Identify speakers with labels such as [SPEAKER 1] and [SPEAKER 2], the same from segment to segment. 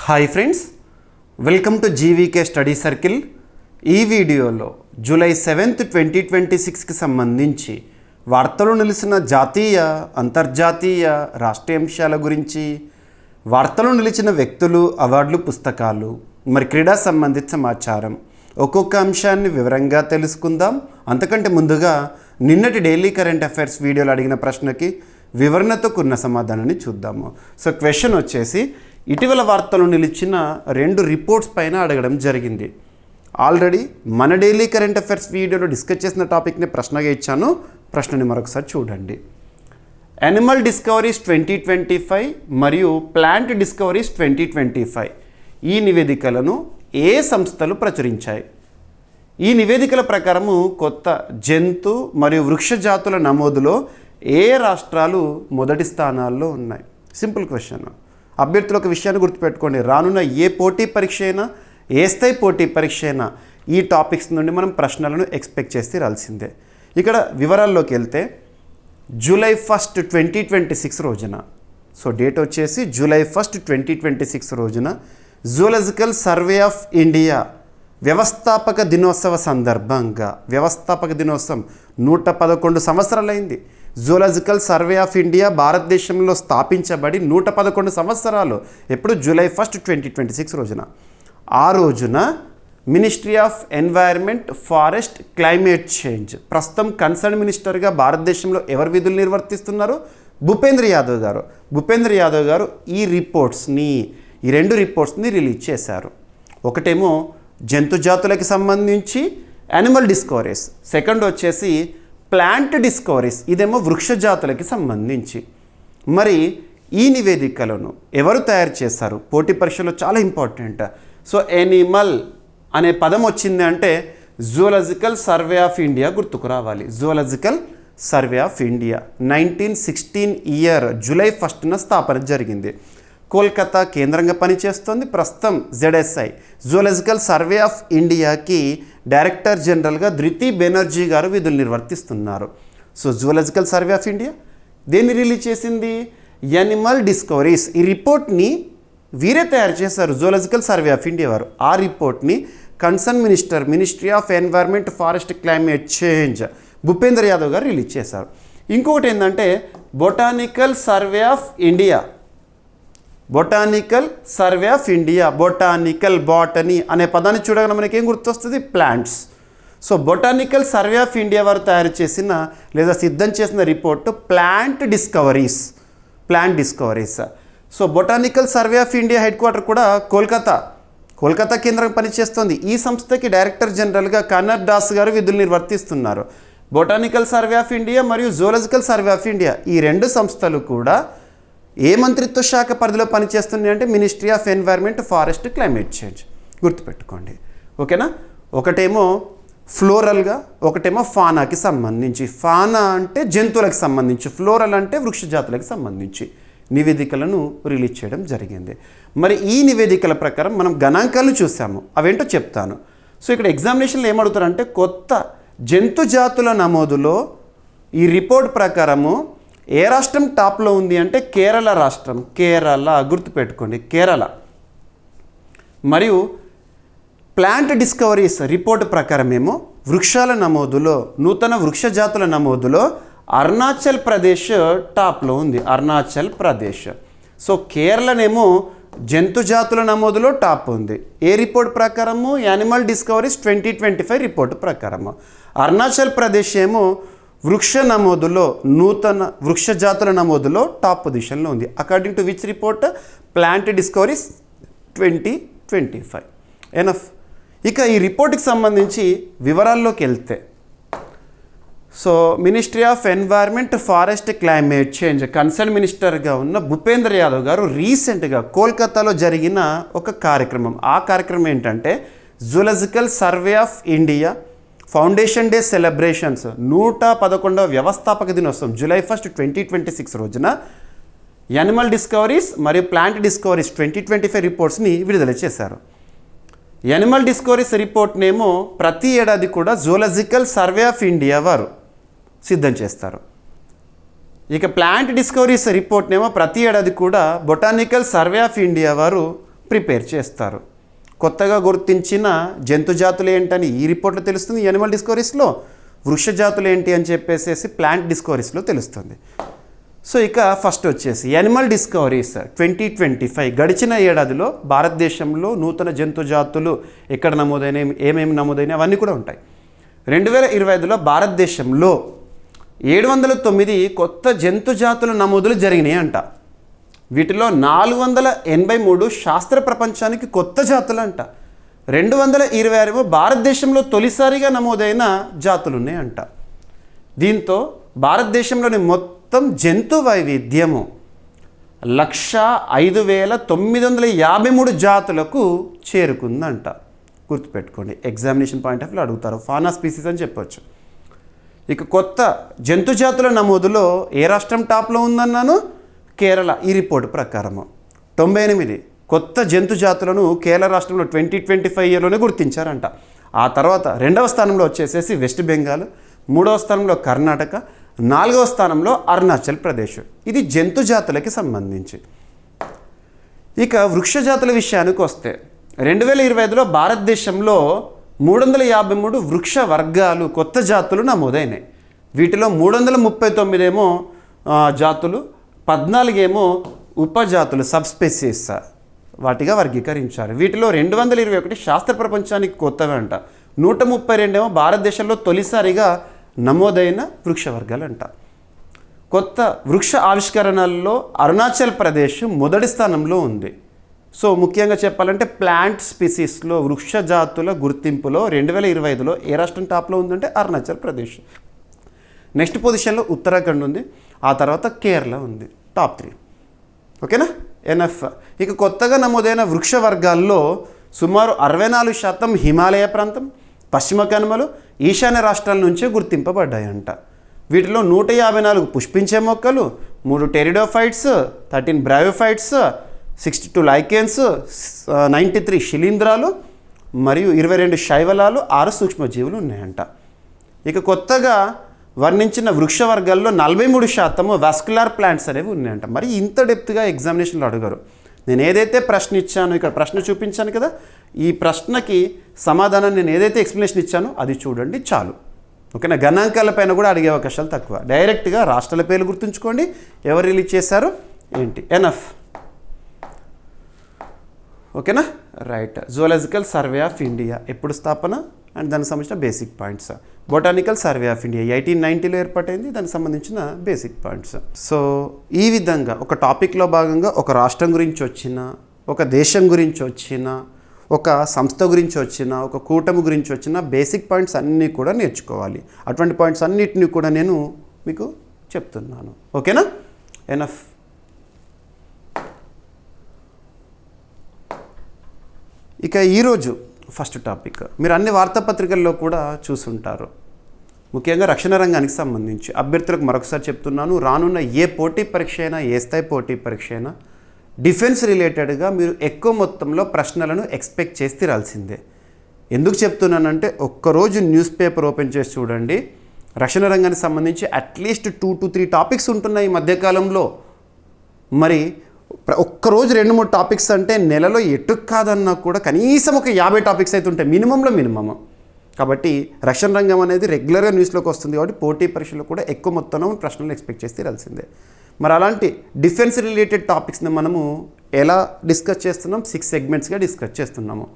[SPEAKER 1] Hi friends, welcome to GVK study circle. ఈ వీడియోలో July 7th 2026కి సంబంధించి వార్తలు నిలిచిన జాతీయ, అంతర్జాతీయ, రాష్ట్రీయ అంశాల గురించి, వార్తలు నిలిచిన వ్యక్తులు, అవార్డులు, పుస్తకాలు, మరి క్రీడా సంబంధిత సమాచారం ఒక్కొక్క అంశాన్ని వివరంగా తెలుసుకుందాం. అంతకంటే ముందుగా నిన్నటి డైలీ కరెంట్ అఫైర్స్ వీడియోలో అడిగిన ప్రశ్నకి వివరణతో కూడిన సమాధానాన్ని చూద్దాము. సో క్వశ్చన్ వచ్చేసి, ఇటీవల వార్తలు నిలిచిన 2 రిపోర్ట్స్ పైన అడగడం జరిగింది. ఆల్రెడీ మన డైలీ కరెంట్ అఫైర్స్ వీడియోలో డిస్కస్ చేసిన టాపిక్ని ప్రశ్నగా ఇచ్చాను. ప్రశ్నని మరొకసారి చూడండి. యానిమల్ డిస్కవరీస్ 2025 మరియు ప్లాంట్ డిస్కవరీస్ 2025 ఈ నివేదికలను ఏ సంస్థలు ప్రచురించాయి? ఈ నివేదికల ప్రకారము కొత్త జంతు మరియు వృక్ష జాతుల నమోదులో ఏ రాష్ట్రాలు మొదటి స్థానాల్లో ఉన్నాయి? Simple question. అభ్యర్థులు ఒక విషయాన్ని గుర్తుపెట్టుకోండి, రానున్న ఏ పోటీ పరీక్ష అయినా, ఏ స్థాయి పోటీ పరీక్ష అయినా ఈ టాపిక్స్ నుండి మనం ప్రశ్నలను ఎక్స్పెక్ట్ చేసి రాల్సిందే. ఇక్కడ వివరాల్లోకి వెళ్తే, జూలై 1st 2026 రోజున, సో డేట్ వచ్చేసి జూలై 1st 2026 రోజున జూలాజికల్ సర్వే ఆఫ్ ఇండియా వ్యవస్థాపక దినోత్సవ సందర్భంగా, వ్యవస్థాపక దినోత్సవం 111 సంవత్సరాలైంది. జూలాజికల్ సర్వే ఆఫ్ ఇండియా భారతదేశంలో స్థాపించబడి 111 సంవత్సరాలు. ఎప్పుడు? జూలై 1st 2026 రోజున. ఆ రోజున ministry of environment, forest, climate change, ప్రస్తుతం కన్సర్న్ మినిస్టర్గా భారతదేశంలో ఎవరు విధులు నిర్వర్తిస్తున్నారు? భూపేంద్ర యాదవ్ గారు. భూపేంద్ర యాదవ్ గారు ఈ 2 రిపోర్ట్స్ని రిలీజ్ చేశారు. ఒకటేమో జంతు జాతులకి సంబంధించి యానిమల్ డిస్కవరీస్, సెకండ్ వచ్చేసి ప్లాంట్ డిస్కవరీస్, ఇదేమో వృక్ష జాతులకి సంబంధించి. మరి ఈ నివేదికలను ఎవరు తయారు చేశారు? పోటీ పరీక్షలో చాలా ఇంపార్టెంట్. సో యానిమల్ అనే పదం వచ్చింది అంటే జూలాజికల్ సర్వే ఆఫ్ ఇండియా గుర్తుకు రావాలి. Zoological survey of India 1916 July 1st స్థాపన జరిగింది. కోల్కతా కేంద్రంగా పనిచేస్తుంది. ప్రస్తుతం ZSI జూలాజికల్ సర్వే ఆఫ్ ఇండియాకి డైరెక్టర్ జనరల్గా ధృతి బెనర్జీ గారు విధులు నిర్వర్తిస్తున్నారు. So zoological survey of India దేన్ని రిలీజ్ చేసింది? Animal discoveries. ఈ రిపోర్ట్ని వీరే తయారు చేశారు, జూలాజికల్ సర్వే ఆఫ్ ఇండియా వారు. ఆ రిపోర్ట్ని concern ministry of environment, forest, climate change Bhupendra Yadav గారు రిలీజ్ చేశారు. ఇంకొకటి ఏంటంటే botanical survey of India. Botanical survey of India, botanical, botany అనే పదాన్ని చూడగానే మనకి ఏం గుర్తొస్తుంది? Plants. So botanical survey of India వారు తయారు చేసిన లేదా సిద్ధం చేసిన report plant discoveries. So botanical survey of India head quarter కూడా కోల్కతా కేంద్రం పనిచేస్తుంది. ఈ సంస్థకి డైరెక్టర్ జనరల్గా కన్నర్ దాస్ గారు విధులు నిర్వర్తిస్తున్నారు. బొటానికల్ సర్వే ఆఫ్ ఇండియా మరియు జూలాజికల్ సర్వే ఆఫ్ ఇండియా ఈ 2 సంస్థలు కూడా ఏ మంత్రిత్వ శాఖ పరిధిలో పనిచేస్తుంది అంటే ministry of environment, forest, climate change. గుర్తుపెట్టుకోండి, ఓకేనా? ఒకటేమో ఫ్లోరల్గా, ఒకటేమో ఫానాకి సంబంధించి. ఫానా అంటే జంతువులకు సంబంధించి, ఫ్లోరల్ అంటే వృక్ష జాతులకు సంబంధించి నివేదికలను రిలీజ్ చేయడం జరిగింది. మరి ఈ నివేదికల ప్రకారం మనం గణాంకాలు చూసాము, అవేంటో చెప్తాను. సో ఇక్కడ ఎగ్జామినేషన్లో ఏమడుగుతారంటే, కొత్త జంతు జాతుల నమోదులో ఈ రిపోర్ట్ ప్రకారము ఏ రాష్ట్రం టాప్లో ఉంది అంటే కేరళ రాష్ట్రం. కేరళ గుర్తుపెట్టుకోండి, కేరళ. మరియు ప్లాంట్ డిస్కవరీస్ రిపోర్ట్ ప్రకారమేమో వృక్షాల నమోదులో, నూతన వృక్ష జాతుల నమోదులో అరుణాచల్ ప్రదేశ్ టాప్లో ఉంది. అరుణాచల్ ప్రదేశ్. సో కేరళనేమో జంతు జాతుల నమోదులో టాప్ ఉంది. ఏ రిపోర్ట్ ప్రకారము? యానిమల్ డిస్కవరీస్ 2025 రిపోర్ట్ ప్రకారము. అరుణాచల్ ప్రదేశ్ ఏమో వృక్ష నమోదులో, నూతన వృక్ష జాతుల నమోదులో టాప్ పొజిషన్లో ఉంది. According to which report? Plant discoveries 2025. Enough. ఇక ఈ రిపోర్ట్కి సంబంధించి వివరాల్లోకి వెళ్తే, so ministry of environment, forest, climate change concern మినిస్టర్గా ఉన్న భూపేంద్ర యాదవ్ గారు రీసెంట్గా కోల్కతాలో జరిగిన ఒక కార్యక్రమం, ఆ కార్యక్రమం ఏంటంటే zoological survey of India foundation day celebrations 111వ వ్యవస్థాపక దినోత్సవం జూలై 1st 2026 రోజున యానిమల్ డిస్కవరీస్ మరియు ప్లాంట్ డిస్కవరీస్ 2025 రిపోర్ట్స్ని విడుదల చేశారు. యానిమల్ డిస్కవరీస్ రిపోర్ట్నేమో ప్రతి ఏడాది కూడా జూలాజికల్ సర్వే ఆఫ్ ఇండియా వారు సిద్ధం చేస్తారు. ఇక ప్లాంట్ డిస్కవరీస్ రిపోర్ట్నేమో ప్రతి ఏడాది కూడా బొటానికల్ సర్వే ఆఫ్ ఇండియా వారు ప్రిపేర్ చేస్తారు. కొత్తగా గుర్తించిన జంతు జాతులు ఏంటని ఈ రిపోర్ట్లో తెలుస్తుంది, యానిమల్ డిస్కవరీస్లో. వృక్ష జాతులు ఏంటి అని చెప్పేసి ప్లాంట్ డిస్కవరీస్లో తెలుస్తుంది. సో ఇక ఫస్ట్ వచ్చేసి యానిమల్ డిస్కవరీస్ 2025 గడిచిన ఏడాదిలో భారతదేశంలో నూతన జంతు జాతులు ఎక్కడ నమోదైనవి, ఏమేమి నమోదైనవి అవన్నీ కూడా ఉంటాయి. 2025లో భారతదేశంలో 709 కొత్త జంతు జాతుల నమోదులు జరిగినాయి అంట. వీటిలో 483 శాస్త్ర ప్రపంచానికి కొత్త జాతులు అంట. 226 భారతదేశంలో తొలిసారిగా నమోదైన జాతులు ఉన్నాయంట. దీంతో భారతదేశంలోని మొత్తం జంతు వైవిధ్యము 105,953 జాతులకు చేరుకుందంట. గుర్తుపెట్టుకోండి, ఎగ్జామినేషన్ పాయింట్ ఆఫ్ వ్యూ అడుగుతారు. ఫానా స్పీసీస్ అని చెప్పొచ్చు. ఇక కొత్త జంతు జాతుల నమోదులో ఏ రాష్ట్రం టాప్లో ఉందన్నాను? కేరళ. ఈ రిపోర్టు ప్రకారము 98 కొత్త జంతు జాతులను కేరళ రాష్ట్రంలో 2025 ఇయర్లోనే గుర్తించారంట. ఆ తర్వాత 2వ స్థానంలో వచ్చేసేసి వెస్ట్ బెంగాల్, 3వ స్థానంలో కర్ణాటక, 4వ స్థానంలో అరుణాచల్ ప్రదేశ్. ఇది జంతు జాతులకి సంబంధించి. ఇక వృక్ష జాతుల విషయానికి వస్తే 2025లో భారతదేశంలో 353 వృక్ష వర్గాలు కొత్త జాతులు నమోదైనాయి. వీటిలో 339 జాతులు, 14 ఉపజాతులు సబ్స్పెసీస్ వాటిగా వర్గీకరించారు. వీటిలో 221 శాస్త్ర ప్రపంచానికి కొత్తవి అంట. 132 భారతదేశంలో తొలిసారిగా నమోదైన వృక్ష వర్గాలు అంట. కొత్త వృక్ష ఆవిష్కరణల్లో అరుణాచల్ ప్రదేశ్ మొదటి స్థానంలో ఉంది. సో ముఖ్యంగా చెప్పాలంటే ప్లాంట్ స్పీసీస్లో వృక్ష జాతుల గుర్తింపులో 2025లో ఏ రాష్ట్రం టాప్లో ఉందంటే అరుణాచల్ ప్రదేశ్. నెక్స్ట్ పొజిషన్లో ఉత్తరాఖండ్ ఉంది, ఆ తర్వాత కేరళ ఉంది. టాప్ 3. ఓకేనా? ఎన్ఎఫ్. ఇక కొత్తగా నమోదైన వృక్ష వర్గాల్లో సుమారు 64% హిమాలయ ప్రాంతం, పశ్చిమ కనుమలు, ఈశాన్య రాష్ట్రాల నుంచే గుర్తింపబడ్డాయంట. వీటిలో 154 పుష్పించే మొక్కలు, 3 టెరిడోఫైట్స్, 13 బ్రాయోఫైట్స్, 62 లైకెన్స్, 93 శిలీంధ్రాలు మరియు 22 శైవలాలు, 6 సూక్ష్మజీవులు ఉన్నాయంట. ఇక కొత్తగా వర్ణించిన వృక్ష వర్గాల్లో 43% వాస్కులార్ ప్లాంట్స్ అనేవి ఉన్నాయంట. మరి ఇంత డెప్త్గా ఎగ్జామినేషన్లో అడగరు. నేను ఏదైతే ప్రశ్న ఇచ్చానో, ఇక్కడ ప్రశ్న చూపించాను కదా, ఈ ప్రశ్నకి సమాధానం నేను ఏదైతే ఎక్స్ప్లెనేషన్ ఇచ్చానో అది చూడండి చాలు. ఓకేనా? గణాంకాల పైన కూడా అడిగే అవకాశాలు తక్కువ. డైరెక్ట్గా రాష్ట్రాల పేర్లు గుర్తుంచుకోండి, ఎవరు రిలీజ్ చేశారు ఏంటి. ఎనఫ్. ఓకేనా? Right. Zoological survey of India ఎప్పుడు స్థాపన అండ్ దానికి సంబంధించిన basic points. Botanical survey of India 1890లో ఏర్పాటైంది, దానికి సంబంధించిన బేసిక్ పాయింట్స్. సో ఈ విధంగా ఒక టాపిక్లో భాగంగా ఒక రాష్ట్రం గురించి వచ్చిన, ఒక దేశం గురించి వచ్చిన, ఒక సంస్థ గురించి వచ్చిన, ఒక కూటమి గురించి వచ్చిన బేసిక్ పాయింట్స్ అన్నీ కూడా నేర్చుకోవాలి. అటువంటి పాయింట్స్ అన్నిటిని కూడా నేను మీకు చెప్తున్నాను. ఓకేనా? ఎనఫ్. ఇక ఈరోజు ఫస్ట్ టాపిక్ మీరు అన్ని వార్తాపత్రికల్లో కూడా చూసుంటారు. ముఖ్యంగా రక్షణ రంగానికి సంబంధించి అభ్యర్థులకు మరొకసారి చెప్తున్నాను, రానున్న ఏ పోటీ పరీక్ష అయినా, ఏ స్థాయి పోటీ పరీక్ష అయినా డిఫెన్స్ రిలేటెడ్గా మీరు ఎక్కువ మొత్తంలో ప్రశ్నలను ఎక్స్పెక్ట్ చేసి తీరాల్సిందే. ఎందుకు చెప్తున్నానంటే ఒక్కరోజు న్యూస్ పేపర్ ఓపెన్ చేసి చూడండి, రక్షణ రంగానికి సంబంధించి అట్లీస్ట్ 2 to 3 టాపిక్స్ ఉంటున్నాయి ఈ మధ్యకాలంలో. మరి ఒక్కరోజు 2-3 టాపిక్స్ అంటే నెలలో ఎటు కాదన్నా కూడా కనీసం ఒక 50 టాపిక్స్ అయితే ఉంటాయి మినిమమ్. కాబట్టి రక్షణ రంగం అనేది రెగ్యులర్గా న్యూస్లోకి వస్తుంది కాబట్టి పోటీ పరీక్షలో కూడా ఎక్కువ మొత్తంలో ప్రశ్నలు ఎక్స్పెక్ట్ చేస్తే తీరాల్సిందే. మరి అలాంటి డిఫెన్స్ రిలేటెడ్ టాపిక్స్ని మనము ఎలా డిస్కస్ చేస్తున్నాం? 6 సెగ్మెంట్స్గా డిస్కస్ చేస్తున్నాము.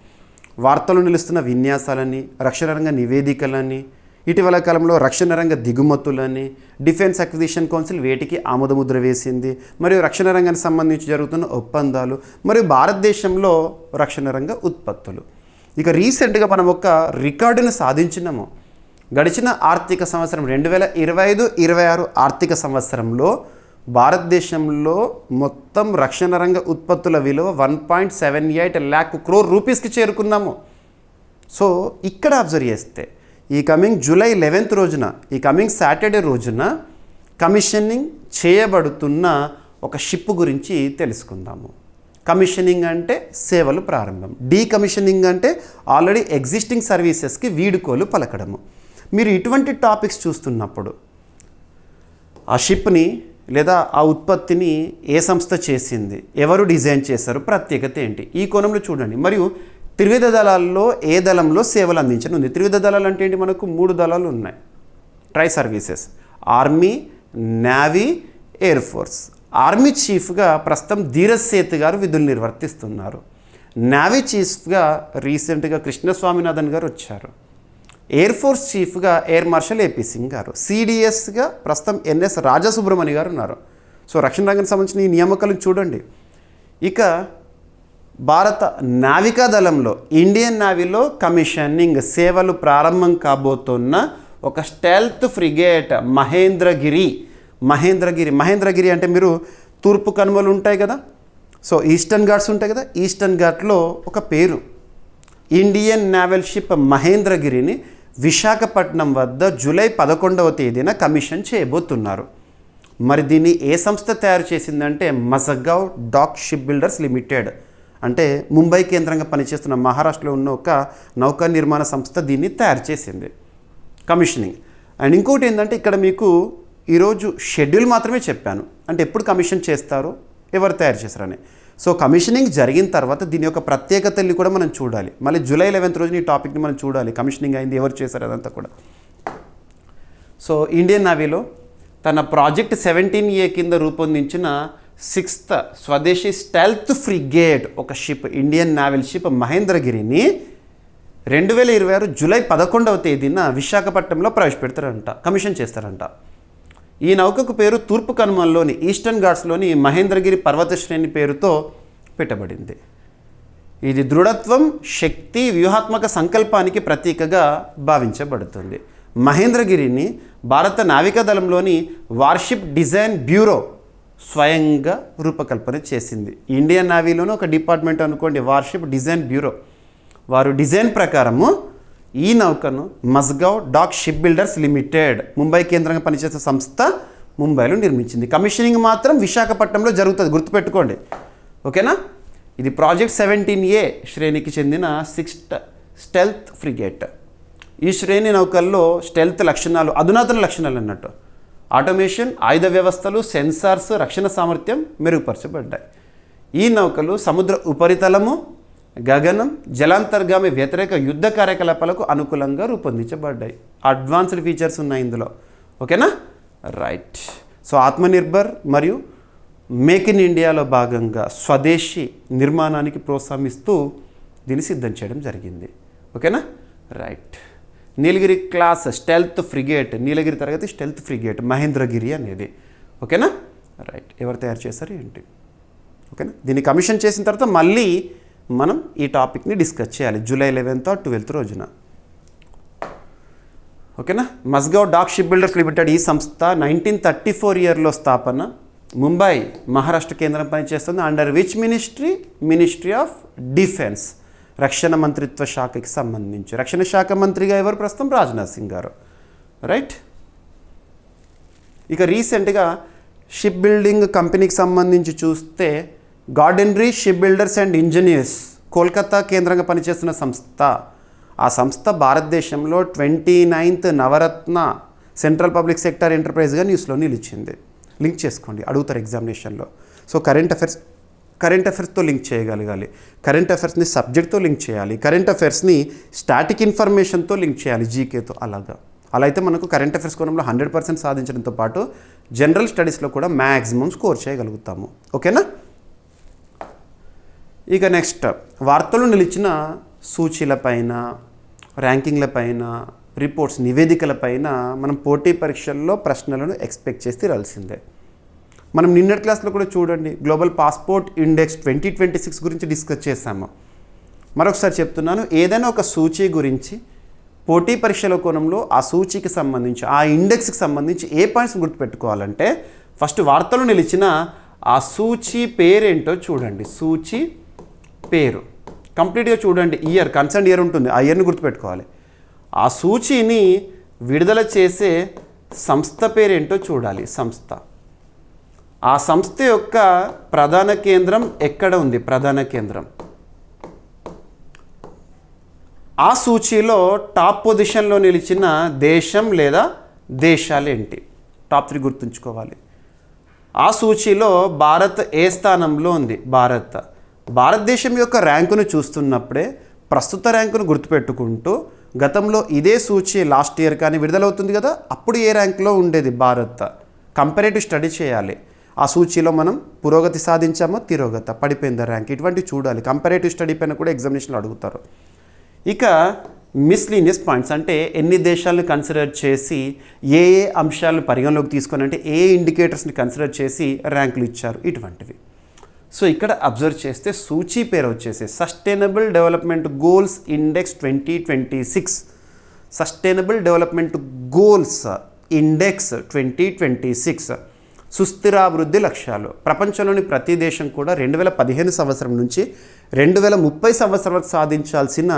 [SPEAKER 1] వార్తలు నిలుస్తున్న విన్యాసాలని, రక్షణ రంగ నివేదికలని, ఇటీవల కాలంలో రక్షణ రంగ దిగుమతులని, డిఫెన్స్ అక్విజిషన్ కౌన్సిల్ వేటికి ఆమోదముద్ర వేసింది, మరియు రక్షణ రంగానికి సంబంధించి జరుగుతున్న ఒప్పందాలు, మరియు భారతదేశంలో రక్షణ రంగ ఉత్పత్తులు. ఇక రీసెంట్గా మనం ఒక రికార్డును సాధించినాము. గడిచిన ఆర్థిక సంవత్సరం 2025-26 ఆర్థిక సంవత్సరంలో భారతదేశంలో మొత్తం రక్షణ రంగ ఉత్పత్తుల విలువ 1.78 lakh crore రూపీస్కి చేరుకున్నాము. సో ఇక్కడ అబ్జర్వ్ చేస్తే ఈ కమింగ్ జూలై 11th రోజున, ఈ కమింగ్ సాటర్డే రోజున కమిషనింగ్ చేయబడుతున్న ఒక షిప్ గురించి తెలుసుకుందాము. కమిషనింగ్ అంటే సేవలు ప్రారంభం, డీకమిషనింగ్ అంటే ఆల్రెడీ ఎగ్జిస్టింగ్ సర్వీసెస్కి వీడుకోలు పలకడము. మీరు ఇటువంటి టాపిక్స్ చూస్తున్నప్పుడు ఆ షిప్ని లేదా ఆ ఉత్పత్తిని ఏ సంస్థ చేసింది, ఎవరు డిజైన్ చేశారు, ప్రత్యేకత ఏంటి, ఈ కోణంలో చూడండి. మరియు త్రివిధ దళాల్లో ఏ దళంలో సేవలు అందించనుంది. త్రివిధ దళాలు అంటే ఏంటి? మనకు 3 దళాలు ఉన్నాయి. Try services, army, navy, air force. Army చీఫ్గా ప్రస్తుతం ధీరజ్ సేత్ గారు విధులు నిర్వర్తిస్తున్నారు. నేవీ చీఫ్గా రీసెంట్గా కృష్ణస్వామినాథన్ గారు వచ్చారు. ఎయిర్ ఫోర్స్ చీఫ్గా ఎయిర్ మార్షల్ ఏపీ సింగ్ గారు. సిడిఎస్గా ప్రస్తుతం ఎన్ఎస్ రాజసుబ్రహ్మణ్య గారు ఉన్నారు. సో రక్షణ రంగానికి సంబంధించిన ఈ నియామకాలను చూడండి. ఇక భారత నావికా దళంలో ఇండియన్ నేవీలో కమిషనింగ్ సేవలు ప్రారంభం కాబోతున్న ఒక స్టెల్త్ ఫ్రిగేట్ మహేంద్రగిరి అంటే మీరు తూర్పు కనుమలు ఉంటాయి కదా, సో ఈస్టర్న్ ఘాట్స్ ఉంటాయి కదా, ఈస్టర్న్ ఘాట్లో ఒక పేరు. ఇండియన్ నేవల్ షిప్ మహేంద్రగిరిని విశాఖపట్నం వద్ద జూలై 11వ తేదీన కమిషన్ చేయబోతున్నారు. మరి దీన్ని ఏ సంస్థ తయారు చేసిందంటే Mazagon dock ship builders limited, అంటే ముంబై కేంద్రంగా పనిచేస్తున్న మహారాష్ట్రలో ఉన్న ఒక నౌకా నిర్మాణ సంస్థ దీన్ని తయారు చేసింది. కమిషనింగ్. అండ్ ఇంకోటి ఏంటంటే ఇక్కడ మీకు ఈరోజు షెడ్యూల్ మాత్రమే చెప్పాను, అంటే ఎప్పుడు కమిషన్ చేస్తారో, ఎవరు తయారు చేస్తారని. సో కమిషనింగ్ జరిగిన తర్వాత దీని యొక్క ప్రత్యేకతల్ని కూడా మనం చూడాలి. మళ్ళీ జూలై 11వ రోజున ఈ టాపిక్ని మనం చూడాలి, కమిషనింగ్ అయింది, ఎవరు చేశారు అదంతా కూడా. సో ఇండియన్ నేవీలో తన ప్రాజెక్ట్ 17A కింద రూపొందించిన 6th స్వదేశీ స్టెల్త్ ఫ్రిగేట్ ఒక షిప్, ఇండియన్ నేవల్ షిప్ మహేంద్రగిరిని 2026 జూలై 11వ తేదీన విశాఖపట్నంలో ప్రవేశపెడతారంట, కమిషన్ చేస్తారంట. ఈ నౌకకు పేరు తూర్పు కనుమల్లోని ఈస్టర్న్ ఘాట్స్లోని మహేంద్రగిరి పర్వత శ్రేణి పేరుతో పెట్టబడింది. ఇది దృఢత్వం, శక్తి, వ్యూహాత్మక సంకల్పానికి ప్రతీకగా భావించబడుతుంది. మహేంద్రగిరిని భారత నావికా దళంలోని వార్షిప్ డిజైన్ బ్యూరో స్వయంగా రూపకల్పన చేసింది. ఇండియన్ నేవీలోనే ఒక డిపార్ట్మెంట్ అనుకోండి, వార్షిప్ డిజైన్ బ్యూరో. వారు డిజైన్ ప్రకారము ఈ నౌకను Mazagaon dock ship builders limited, Mumbai కేంద్రంగా పనిచేసే సంస్థ, ముంబైలో నిర్మించింది. కమిషనింగ్ మాత్రం విశాఖపట్నంలో జరుగుతుంది, గుర్తుపెట్టుకోండి. ఓకేనా? ఇది ప్రాజెక్ట్ 17A శ్రేణికి చెందిన 6th స్టెల్త్ ఫ్రిగేట్. ఈ శ్రేణి నౌకల్లో స్టెల్త్ లక్షణాలు, అధునాతన లక్షణాలు అన్నట్టు, ఆటోమేషన్, ఆయుధ వ్యవస్థలు, సెన్సార్స్, రక్షణ సామర్థ్యం మెరుగుపరచబడ్డాయి. ఈ నౌకలు సముద్ర ఉపరితలము, గగనం, జలాంతర్గామి వ్యతిరేక యుద్ధ కార్యకలాపాలకు అనుకూలంగా రూపొందించబడ్డాయి. అడ్వాన్స్డ్ ఫీచర్స్ ఉన్నాయి ఇందులో. ఓకేనా? రైట్. సో ఆత్మనిర్భర్ మరియు మేక్ ఇన్ ఇండియాలో భాగంగా స్వదేశీ నిర్మాణానికి ప్రోత్సహిస్తూ దీన్ని సిద్ధం చేయడం జరిగింది. ఓకేనా? రైట్. నీలగిరి క్లాస్ స్టెల్త్ ఫ్రిగేట్, నీలగిరి తరగతి స్టెల్త్ ఫ్రిగేట్ మహేంద్రగిరి అనేది. ఓకేనా? రైట్. ఎవరు తయారు చేశారు ఏంటి? ఓకేనా? దీన్ని కమిషన్ చేసిన తర్వాత మళ్ళీ మనం ఈ టాపిక్ని డిస్కస్ చేయాలి జూలై 11th or 12th రోజున. ఓకేనా? Mazagon dock ship builders limited ఈ సంస్థ 1934 ఇయర్లో స్థాపన, ముంబై మహారాష్ట్ర కేంద్రం పనిచేస్తుంది. Under which ministry of defence, రక్షణ మంత్రిత్వ శాఖకి సంబంధించి. రక్షణ శాఖ మంత్రిగా ఎవరు ప్రస్తుతం? రాజ్నాథ్ సింగ్ గారు. రైట్. ఇక రీసెంట్గా షిప్ బిల్డింగ్ కంపెనీకి సంబంధించి చూస్తే Garden Reach ship builders and engineers, Kolkata కేంద్రంగా పనిచేస్తున్న సంస్థ. ఆ సంస్థ భారతదేశంలో 29th Navratna central public sector ఎంటర్ప్రైజ్గా న్యూస్లో నిలిచింది. లింక్ చేసుకోండి, అడుగుతారు ఎగ్జామినేషన్లో. సో కరెంట్ అఫైర్స్తో లింక్ చేయగలగాలి, కరెంట్ అఫైర్స్ని సబ్జెక్ట్తో లింక్ చేయాలి, కరెంట్ అఫైర్స్ని స్టాటిక్ ఇన్ఫర్మేషన్తో లింక్ చేయాలి, జీకేతో. అలా అయితే మనకు కరెంట్ అఫైర్స్ కోణంలో 100% సాధించడంతో పాటు జనరల్ స్టడీస్లో కూడా మ్యాక్సిమం స్కోర్ చేయగలుగుతాము. ఓకేనా? ఇక నెక్స్ట్, వార్తలు నిలిచిన సూచీలపైన, ర్యాంకింగ్లపైన, రిపోర్ట్స్, నివేదికలపైన మనం పోటీ పరీక్షల్లో ప్రశ్నలను ఎక్స్పెక్ట్ చేసి తీరాల్సిందే. మనం నిన్నటి క్లాస్లో కూడా చూడండి, గ్లోబల్ పాస్పోర్ట్ ఇండెక్స్ 2026 గురించి డిస్కస్ చేశాము. మరొకసారి చెప్తున్నాను, ఏదైనా ఒక సూచీ గురించి పోటీ పరీక్షల కోణంలో ఆ సూచీకి సంబంధించి, ఆ ఇండెక్స్కి సంబంధించి ఏ పాయింట్స్ గుర్తుపెట్టుకోవాలంటే, ఫస్ట్ వార్తలు నిలిచిన ఆ సూచీ పేరేంటో చూడండి. సూచీ పేరు కంప్లీట్గా చూడండి. ఇయర్, కన్సర్న్ ఇయర్ ఉంటుంది, ఆ ఇయర్ని గుర్తుపెట్టుకోవాలి. ఆ సూచీని విడుదల చేసే సంస్థ పేరేంటో చూడాలి. సంస్థ, ఆ సంస్థ యొక్క ప్రధాన కేంద్రం ఎక్కడ ఉంది? ప్రధాన కేంద్రం. ఆ సూచీలో టాప్ పొజిషన్లో నిలిచిన దేశం లేదా దేశాలు ఏంటి? టాప్ 3 గుర్తుంచుకోవాలి. ఆ సూచీలో భారత్ ఏ స్థానంలో ఉంది? భారతదేశం యొక్క ర్యాంకును చూస్తున్నప్పుడే ప్రస్తుత ర్యాంకును గుర్తుపెట్టుకుంటూ గతంలో ఇదే సూచీ లాస్ట్ ఇయర్ కానీ విడుదలవుతుంది కదా, అప్పుడు ఏ ర్యాంకులో ఉండేది భారత్, కంపారేటివ్ స్టడీ చేయాలి. ఆ సూచీలో మనం పురోగతి సాధించామో తిరోగత పడిపోయిందా ర్యాంక్, ఇటువంటి చూడాలి. కంపారేటివ్ స్టడీ పైన కూడా ఎగ్జామినేషన్లో అడుగుతారు. ఇక మిస్లీనియస్ పాయింట్స్ అంటే ఎన్ని దేశాలను కన్సిడర్ చేసి ఏ ఏ అంశాలను పరిగణలోకి తీసుకొని అంటే ఏ ఇండికేటర్స్ని కన్సిడర్ చేసి ర్యాంకులు ఇచ్చారు, ఇటువంటివి. సో ఇక్కడ అబ్జర్వ్ చేస్తే సూచీ పేరు వచ్చేసి sustainable development goals index 2026. Sustainable development goals index 2026 సుస్థిరాభివృద్ధి లక్ష్యాలు. ప్రపంచంలోని ప్రతి దేశం కూడా 2015 సంవత్సరం నుంచి 2030 సంవత్సరం వరకు సాధించాల్సిన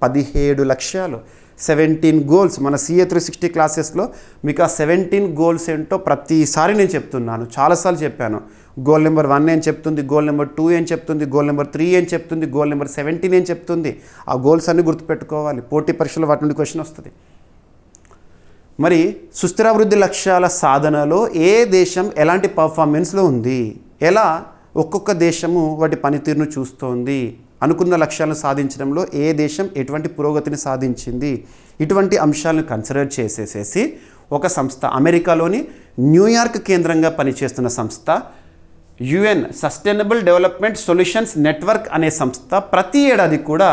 [SPEAKER 1] 17 లక్ష్యాలు, 17 గోల్స్. మన CA 360 క్లాసెస్లో మీకు ఆ 17 గోల్స్ ఏంటో ప్రతిసారి నేను చెప్తున్నాను, చాలాసార్లు చెప్పాను. గోల్ నెంబర్ 1 ఏం చెప్తుంది, గోల్ నెంబర్ 2 ఏం చెప్తుంది, గోల్ నెంబర్ 3 ఏం చెప్తుంది, గోల్ నెంబర్ 17 ఏం చెప్తుంది. ఆ గోల్స్ అన్నీ గుర్తుపెట్టుకోవాలి, పోటీ పరీక్షలో వాటి నుండి క్వశ్చన్ వస్తుంది. మరి సుస్థిరాభివృద్ధి లక్ష్యాల సాధనలో ఏ దేశం ఎలాంటి పర్ఫార్మెన్స్లో ఉంది, ఎలా ఒక్కొక్క దేశము వాటి పనితీరును చూస్తోంది, అనుకున్న లక్ష్యాలను సాధించడంలో ఏ దేశం ఎటువంటి పురోగతిని సాధించింది, ఇటువంటి అంశాలను కన్సిడర్ చేసేసేసి ఒక సంస్థ, అమెరికాలోని న్యూయార్క్ కేంద్రంగా పనిచేస్తున్న సంస్థ UN sustainable development solutions network అనే సంస్థ ప్రతి ఏడాది కూడా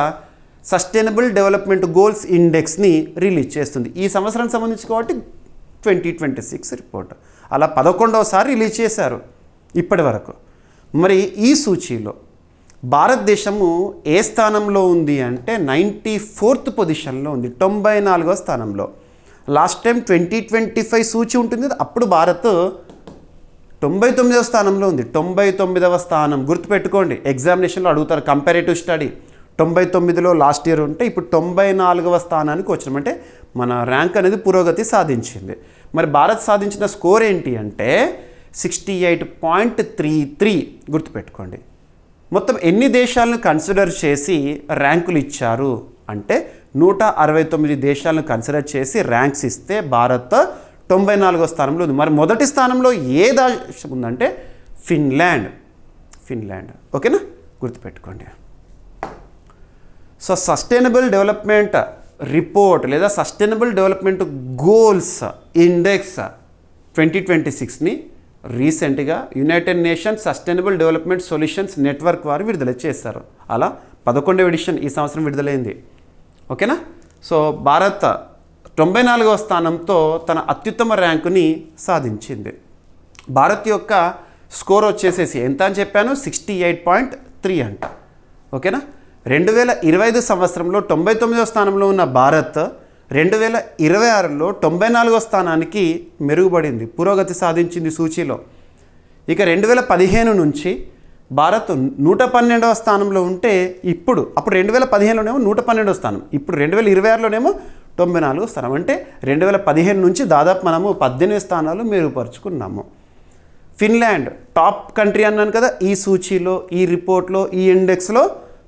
[SPEAKER 1] సస్టైనబుల్ డెవలప్మెంట్ గోల్స్ ఇండెక్స్ని రిలీజ్ చేస్తుంది. ఈ సంవత్సరానికి సంబంధించి కాబట్టి 2026 రిపోర్ట్ అలా 11వసారి రిలీజ్ చేశారు ఇప్పటి వరకు. మరి ఈ సూచీలో భారతదేశము ఏ స్థానంలో ఉంది అంటే 94th పొజిషన్లో ఉంది, 94వ స్థానంలో. లాస్ట్ టైం 2025 సూచి ఉంటుంది కదా, అప్పుడు భారత్ 99వ స్థానంలో ఉంది. 99వ స్థానం గుర్తుపెట్టుకోండి, ఎగ్జామినేషన్లో అడుగుతారు. కంపారేటివ్ స్టడీ 99లో లాస్ట్ ఇయర్ ఉంటే ఇప్పుడు 94వ స్థానానికి వచ్చినాం, అంటే మన ర్యాంక్ అనేది పురోగతి సాధించింది. మరి భారత్ సాధించిన స్కోర్ ఏంటి అంటే 68.33. గుర్తుపెట్టుకోండి, మొత్తం ఎన్ని దేశాలను కన్సిడర్ చేసి ర్యాంకులు ఇచ్చారు అంటే 169 దేశాలను కన్సిడర్ చేసి ర్యాంక్స్ ఇస్తే భారత్ 94వ స్థానంలో ఉంది. మరి మొదటి స్థానంలో ఏ దేశం ఉందంటే ఫిన్లాండ్. ఓకేనా, గుర్తుపెట్టుకోండి. సో సస్టైనబుల్ డెవలప్మెంట్ రిపోర్ట్ లేదా సస్టైనబుల్ డెవలప్మెంట్ గోల్స్ ఇండెక్స్ 2026ని రీసెంట్గా United nations sustainable development solutions network వారు విడుదల చేశారు. అలా 11వ ఎడిషన్ ఈ సంవత్సరం విడుదలైంది. ఓకేనా. సో భారత్ 94వ స్థానంతో తన అత్యుత్తమ ర్యాంకుని సాధించింది. భారత్ యొక్క స్కోర్ వచ్చేసేసి ఎంత అని చెప్పాను, 68.3 అంట. ఓకేనా. 2025 సంవత్సరంలో 99వ స్థానంలో ఉన్న భారత్ 2026లో 94వ స్థానానికి మెరుగుపడింది, పురోగతి సాధించింది సూచీలో. ఇక 2015 నుంచి భారత్ 112వ స్థానంలో ఉంటే అప్పుడు 2015లోనేమో 112వ స్థానం, ఇప్పుడు 2026లోనేమో 94వ స్థానం. అంటే 2015 నుంచి దాదాపు మనము 18 స్థానాలు మెరుగుపరుచుకున్నాము. ఫిన్లాండ్ టాప్ కంట్రీ అన్నాను కదా, ఈ సూచీలో, ఈ రిపోర్ట్లో, ఈ ఇండెక్స్లో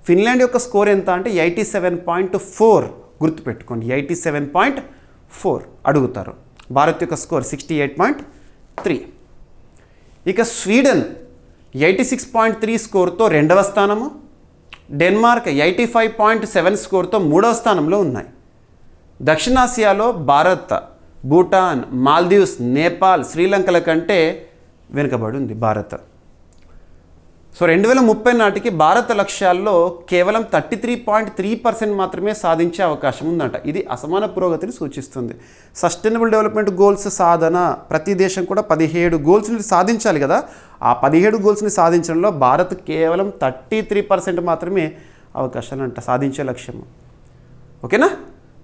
[SPEAKER 1] ఫిన్లాండ్ యొక్క స్కోర్ ఎంత అంటే 87.4. గుర్తుపెట్టుకోండి, 87.4 అడుగుతారు. భారత్ యొక్క స్కోర్ 68.3. ఇక స్వీడన్ 86.3 స్కోర్తో 2వ స్థానము, డెన్మార్క్ 85.7 స్కోర్తో 3వ స్థానంలో ఉన్నాయి. దక్షిణాసియాలో భారత్, భూటాన్, మాల్దీవ్స్, నేపాల్, శ్రీలంకల కంటే వెనుకబడి ఉంది భారత్. సో 2030 నాటికి భారత లక్ష్యాల్లో కేవలం 33.3% మాత్రమే సాధించే అవకాశం ఉందంట. ఇది అసమాన పురోగతిని సూచిస్తుంది. సస్టైనబుల్ డెవలప్మెంట్ గోల్స్ సాధన, ప్రతి దేశం కూడా 17 గోల్స్ని సాధించాలి కదా, ఆ 17 గోల్స్ని సాధించడంలో భారత్ కేవలం 33% మాత్రమే అవకాశాలు అంట సాధించే లక్ష్యము. ఓకేనా.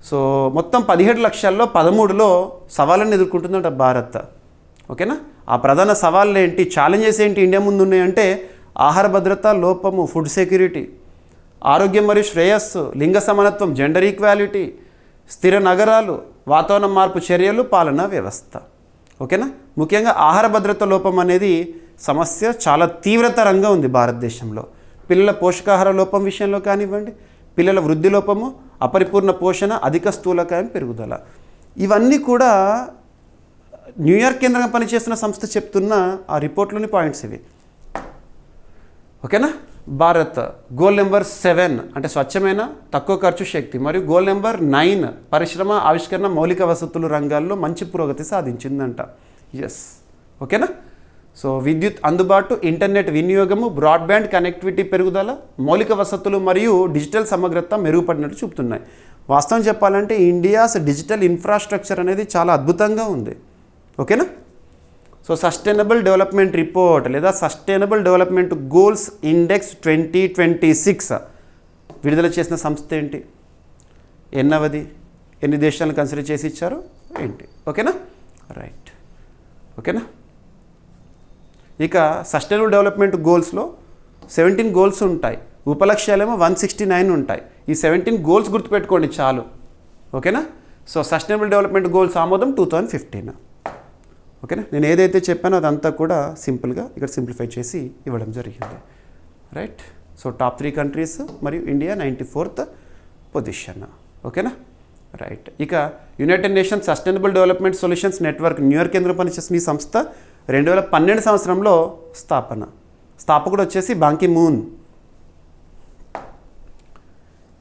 [SPEAKER 1] సో మొత్తం 17 లక్ష్యాల్లో 13లో సవాళ్ళని ఎదుర్కొంటుందంట భారత్. ఓకేనా. ఆ ప్రధాన సవాళ్ళు ఏంటి, ఛాలెంజెస్ ఏంటి ఇండియా ముందు ఉన్నాయంటే ఆహార భద్రత లోపము, ఫుడ్ సెక్యూరిటీ, ఆరోగ్యం మరియు శ్రేయస్సు, లింగ సమానత్వం, జెండర్ ఈక్వాలిటీ, స్థిర నగరాలు, వాతావరణ మార్పు చర్యలు, పాలనా వ్యవస్థ. ఓకేనా. ముఖ్యంగా ఆహార భద్రత లోపం అనేది సమస్య చాలా తీవ్రతరంగా ఉంది భారతదేశంలో. పిల్లల పోషకాహార లోపం విషయంలో కానివ్వండి, పిల్లల వృద్ధి లోపము, అపరిపూర్ణ పోషణ, అధిక స్థూలకాయం పెరుగుదల, ఇవన్నీ కూడా న్యూయార్క్ కేంద్రంగా పనిచేస్తున్న సంస్థ చెప్తున్న ఆ రిపోర్ట్లోని పాయింట్స్ ఇవి. ఓకేనా. భారత్ గోల్ నెంబర్ 7 అంటే స్వచ్ఛమైన తక్కువ ఖర్చు శక్తి, మరియు గోల్ నెంబర్ 9 పరిశ్రమ ఆవిష్కరణ మౌలిక వసతులు రంగాల్లో మంచి పురోగతి సాధించిందంట. ఎస్. ఓకేనా. సో విద్యుత్ అందుబాటు, ఇంటర్నెట్ వినియోగము, బ్రాడ్బ్యాండ్ కనెక్టివిటీ పెరుగుదల, మౌలిక వసతులు మరియు డిజిటల్ సమగ్రత మెరుగుపడినట్టు చూపుతున్నాయి. వాస్తవం చెప్పాలంటే ఇండియాస్ డిజిటల్ ఇన్ఫ్రాస్ట్రక్చర్ అనేది చాలా అద్భుతంగా ఉంది. ఓకేనా. సో సస్టైనబుల్ డెవలప్మెంట్ రిపోర్ట్ లేదా సస్టైనబుల్ డెవలప్మెంట్ గోల్స్ ఇండెక్స్ 2026 విడుదల చేసిన సంస్థ ఏంటి, ఎన్నవది, ఎన్ని దేశాలను కన్సిడర్ చేసి ఇచ్చారు ఏంటి. ఓకేనా. రైట్. ఓకేనా. ఇక సస్టైనబుల్ డెవలప్మెంట్ గోల్స్లో 17 గోల్స్ ఉంటాయి, ఉపలక్ష్యాలేమో 169 ఉంటాయి. ఈ 17 గోల్స్ గుర్తుపెట్టుకోండి చాలు. ఓకేనా. సో సస్టైనబుల్ డెవలప్మెంట్ గోల్స్ ఆమోదం 2015. ఓకేనా. నేను ఏదైతే చెప్పానో అదంతా కూడా సింపుల్గా ఇక్కడ సింప్లిఫై చేసి ఇవ్వడం జరిగింది. రైట్. సో టాప్ 3 కంట్రీస్ మరియు ఇండియా 94th పొజిషన్. ఓకేనా. రైట్. ఇక United nations sustainable development solutions network New York కేంద్రం పనిచేసిన ఈ సంస్థ 2012 సంవత్సరంలో స్థాపకుడు వచ్చేసి బాన్ కి మూన్.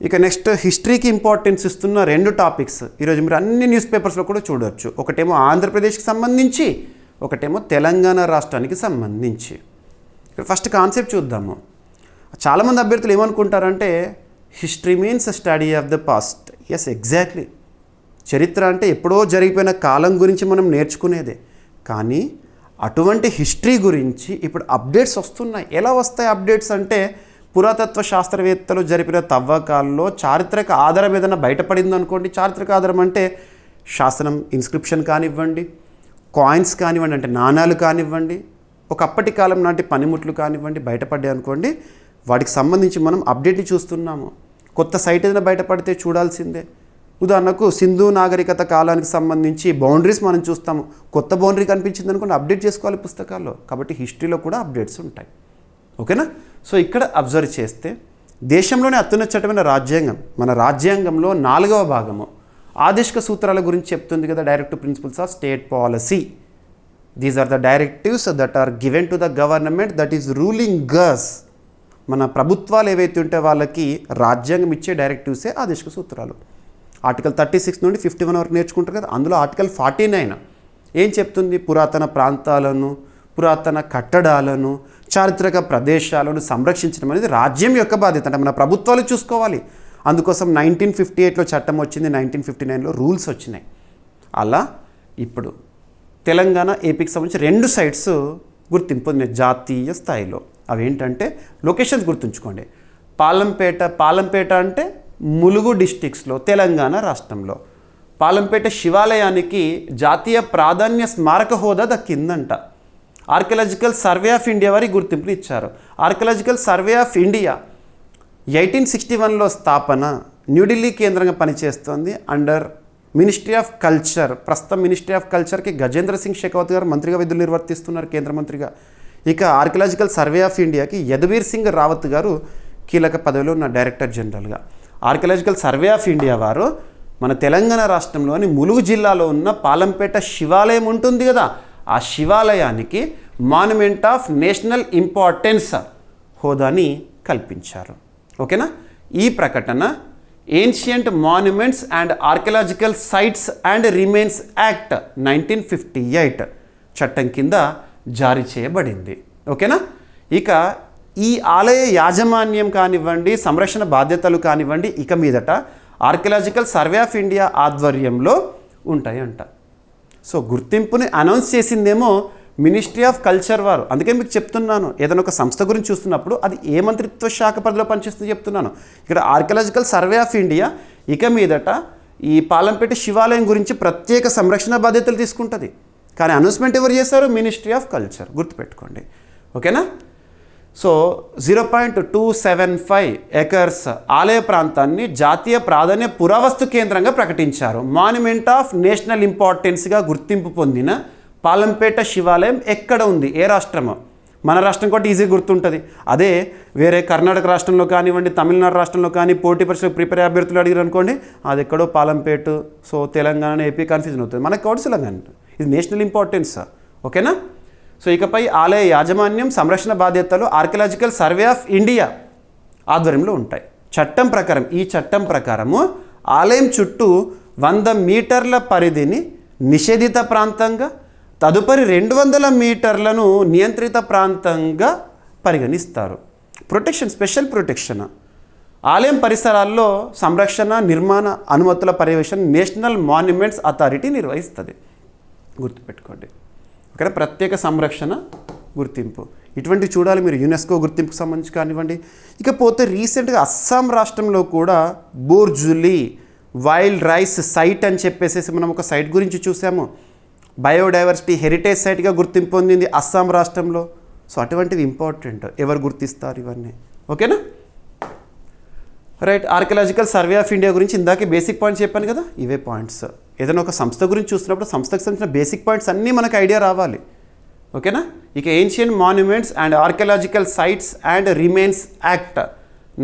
[SPEAKER 1] ఇక నెక్స్ట్ హిస్టరీకి ఇంపార్టెన్స్ ఇస్తున్న 2 టాపిక్స్ ఈరోజు మీరు అన్ని న్యూస్ పేపర్స్లో కూడా చూడవచ్చు. ఒకటేమో ఆంధ్రప్రదేశ్కి సంబంధించి, ఒకటేమో తెలంగాణ రాష్ట్రానికి సంబంధించి. ఇక్కడ ఫస్ట్ కాన్సెప్ట్ చూద్దాము. చాలామంది అభ్యర్థులు ఏమనుకుంటారంటే history means study of the past. Yes, exactly. చరిత్ర అంటే ఎప్పుడో జరిగిపోయిన కాలం గురించి మనం నేర్చుకునేదే. కానీ అటువంటి హిస్టరీ గురించి ఇప్పుడు అప్డేట్స్ వస్తున్నాయి. ఎలా వస్తాయి అప్డేట్స్ అంటే, పురాతత్వ శాస్త్రవేత్తలు జరిపిన తవ్వకాల్లో చారిత్రక ఆధారం ఏదైనా బయటపడింది అనుకోండి. చారిత్రక ఆధారం అంటే శాసనం, ఇన్స్క్రిప్షన్ కానివ్వండి, కాయిన్స్ కానివ్వండి, అంటే నాణాలు కానివ్వండి, ఒకప్పటి కాలం నాటి పనిముట్లు కానివ్వండి బయటపడ్డాయి అనుకోండి. వాటికి సంబంధించి మనం అప్డేట్ని చూస్తున్నాము. కొత్త సైట్ ఏదైనా బయటపడితే చూడాల్సిందే. ఉదాహరణకు సింధు నాగరికత కాలానికి సంబంధించి బౌండరీస్ మనం చూస్తాము. కొత్త బౌండరీ కనిపించింది అనుకోండి, అప్డేట్ చేసుకోవాలి పుస్తకాల్లో. కాబట్టి హిస్టరీలో కూడా అప్డేట్స్ ఉంటాయి. ఓకేనా. సో ఇక్కడ అబ్జర్వ్ చేస్తే దేశంలోనే అత్యున్నతమైన రాజ్యాంగం, మన రాజ్యాంగంలో 4వ భాగము ఆదేశిక సూత్రాల గురించి చెప్తుంది కదా. Directive principles of state policy. These are the directives that are given to the government that is ruling us. మన ప్రభుత్వాలు ఏవైతే ఉంటే వాళ్ళకి రాజ్యాంగం ఇచ్చే డైరెక్టివ్సే ఆదేశిక సూత్రాలు. ఆర్టికల్ 36 నుండి 51 వరకు నేర్చుకుంటారు కదా. అందులో ఆర్టికల్ 49 ఏం చెప్తుంది? పురాతన ప్రాంతాలను, పురాతన కట్టడాలను, చారిత్రక ప్రదేశాలను సంరక్షించడం అనేది రాజ్యం యొక్క బాధ్యత. అంటే మన ప్రభుత్వాలు చూసుకోవాలి. అందుకోసం 1958లో చట్టం వచ్చింది, 1959లో రూల్స్ వచ్చినాయి. అలా ఇప్పుడు తెలంగాణ, ఏపీకి సంబంధించి 2 సైట్స్ గుర్తింపు పొందినాయి జాతీయ స్థాయిలో. అవి ఏంటంటే లొకేషన్స్ గుర్తుంచుకోండి. పాలంపేట అంటే ములుగు డిస్ట్రిక్ట్స్లో తెలంగాణ రాష్ట్రంలో. పాలంపేట శివాలయానికి జాతీయ ప్రాధాన్య స్మారక హోదా దక్కిందంట. ఆర్కియలాజికల్ సర్వే ఆఫ్ ఇండియా వారికి గుర్తింపుని ఇచ్చారు. ఆర్కియలాజికల్ సర్వే ఆఫ్ ఇండియా 1861లో స్థాపన, న్యూఢిల్లీ కేంద్రంగా పనిచేస్తోంది అండర్ మినిస్ట్రీ ఆఫ్ కల్చర్. ప్రస్తుతం మినిస్ట్రీ ఆఫ్ కల్చర్కి గజేంద్ర సింగ్ షెకావత్ గారు మంత్రిగా విధులు నిర్వర్తిస్తున్నారు, కేంద్ర మంత్రిగా. ఇక ఆర్కియలాజికల్ సర్వే ఆఫ్ ఇండియాకి యదువీర్ సింగ్ రావత్ గారు కీలక పదవిలో ఉన్న డైరెక్టర్ జనరల్గా. ఆర్కియలాజికల్ సర్వే ఆఫ్ ఇండియా వారు మన తెలంగాణ రాష్ట్రంలోని ములుగు జిల్లాలో ఉన్న పాలంపేట శివాలయం ఉంటుంది కదా, ఆ శివాలయానికి మాన్యుమెంట్ ఆఫ్ నేషనల్ ఇంపార్టెన్స్ హోదాని కల్పించారు. ఓకేనా. ఈ ప్రకటన ancient monuments and archaeological sites and remains act 1958 చట్టం కింద జారీ చేయబడింది. ఓకేనా. ఇక ఈ ఆలయ యాజమాన్యం కానివ్వండి, సంరక్షణ బాధ్యతలు కానివ్వండి, ఇక మీదట ఆర్కియలాజికల్ సర్వే ఆఫ్ ఇండియా ఆధ్వర్యంలో ఉంటాయంట. సో గుర్తింపుని అనౌన్స్ చేసిందేమో మినిస్ట్రీ ఆఫ్ కల్చర్ వారు. అందుకే మీకు చెప్తున్నాను, ఏదైనా ఒక సంస్థ గురించి చూస్తున్నప్పుడు అది ఏ మంత్రిత్వ శాఖ పరిధిలో పనిచేస్తుందో చెప్తున్నాను. ఇక్కడ ఆర్కియలాజికల్ సర్వే ఆఫ్ ఇండియా ఇక మీదట ఈ పాలంపేట శివాలయం గురించి ప్రత్యేక సంరక్షణ బాధ్యతలు తీసుకుంటుంది. కానీ అనౌన్స్మెంట్ ఎవరు చేశారు? Ministry of culture. గుర్తుపెట్టుకోండి. ఓకేనా. సో 0.275 ఎకర్స్ ఆలయ ప్రాంతాన్ని జాతీయ ప్రాధాన్య పురావస్తు కేంద్రంగా ప్రకటించారు. మాన్యుమెంట్ ఆఫ్ నేషనల్ ఇంపార్టెన్స్గా గుర్తింపు పొందిన పాలంపేట శివాలయం ఎక్కడ ఉంది, ఏ రాష్ట్రమో? మన రాష్ట్రం కూడా ఈజీ గుర్తుంటుంది. అదే వేరే కర్ణాటక రాష్ట్రంలో కానివ్వండి, తమిళనాడు రాష్ట్రంలో కానీ పోటీ పరీక్షలకు ప్రిపేర్ అభ్యర్థులు అడిగారు అనుకోండి, అది ఎక్కడో Palampet. So Telangana, AP confusion అవుతుంది. మనకు కూడా తెలంగాణ ఇది నేషనల్ ఇంపార్టెన్స్. ఓకేనా? సో ఇకపై ఆలయ యాజమాన్యం సంరక్షణ బాధ్యతలు ఆర్కియలాజికల్ సర్వే ఆఫ్ ఇండియా ఆధ్వర్యంలో ఉంటాయి. చట్టం ప్రకారం, ఈ చట్టం ప్రకారము ఆలయం చుట్టూ 100 మీటర్ల పరిధిని నిషేధిత ప్రాంతంగా, తదుపరి 200 మీటర్లను నియంత్రిత ప్రాంతంగా పరిగణిస్తారు. Protection, special protection. ఆలయం పరిసరాల్లో సంరక్షణ, నిర్మాణ అనుమతుల పర్యవేక్షణ నేషనల్ మాన్యుమెంట్స్ అథారిటీ నిర్వహిస్తుంది. గుర్తుపెట్టుకోండి. ఇక్కడ ప్రత్యేక సంరక్షణ, గుర్తింపు ఇటువంటి చూడాలి మీరు, యునెస్కో గుర్తింపుకు సంబంధించి కానివ్వండి. ఇకపోతే రీసెంట్గా అస్సాం రాష్ట్రంలో కూడా బోర్జులి వైల్డ్ రైస్ సైట్ అని చెప్పేసి మనం ఒక సైట్ గురించి చూసాము. బయోడైవర్సిటీ హెరిటేజ్ సైట్గా గుర్తింపు పొందింది అస్సాం రాష్ట్రంలో. సో అటువంటివి ఇంపార్టెంట్. ఎవరు గుర్తిస్తారు ఇవన్నీ? ఓకేనా? Right. Archaeological survey of India గురించి ఇందాకే బేసిక్ పాయింట్స్ చెప్పాను కదా, ఇవే పాయింట్స్. ఏదైనా ఒక సంస్థ గురించి చూస్తున్నప్పుడు సంస్థకు సంబంధించిన బేసిక్ పాయింట్స్ అన్నీ మనకు ఐడియా రావాలి. ఓకేనా? ఇక ancient monuments and archaeological sites and remains act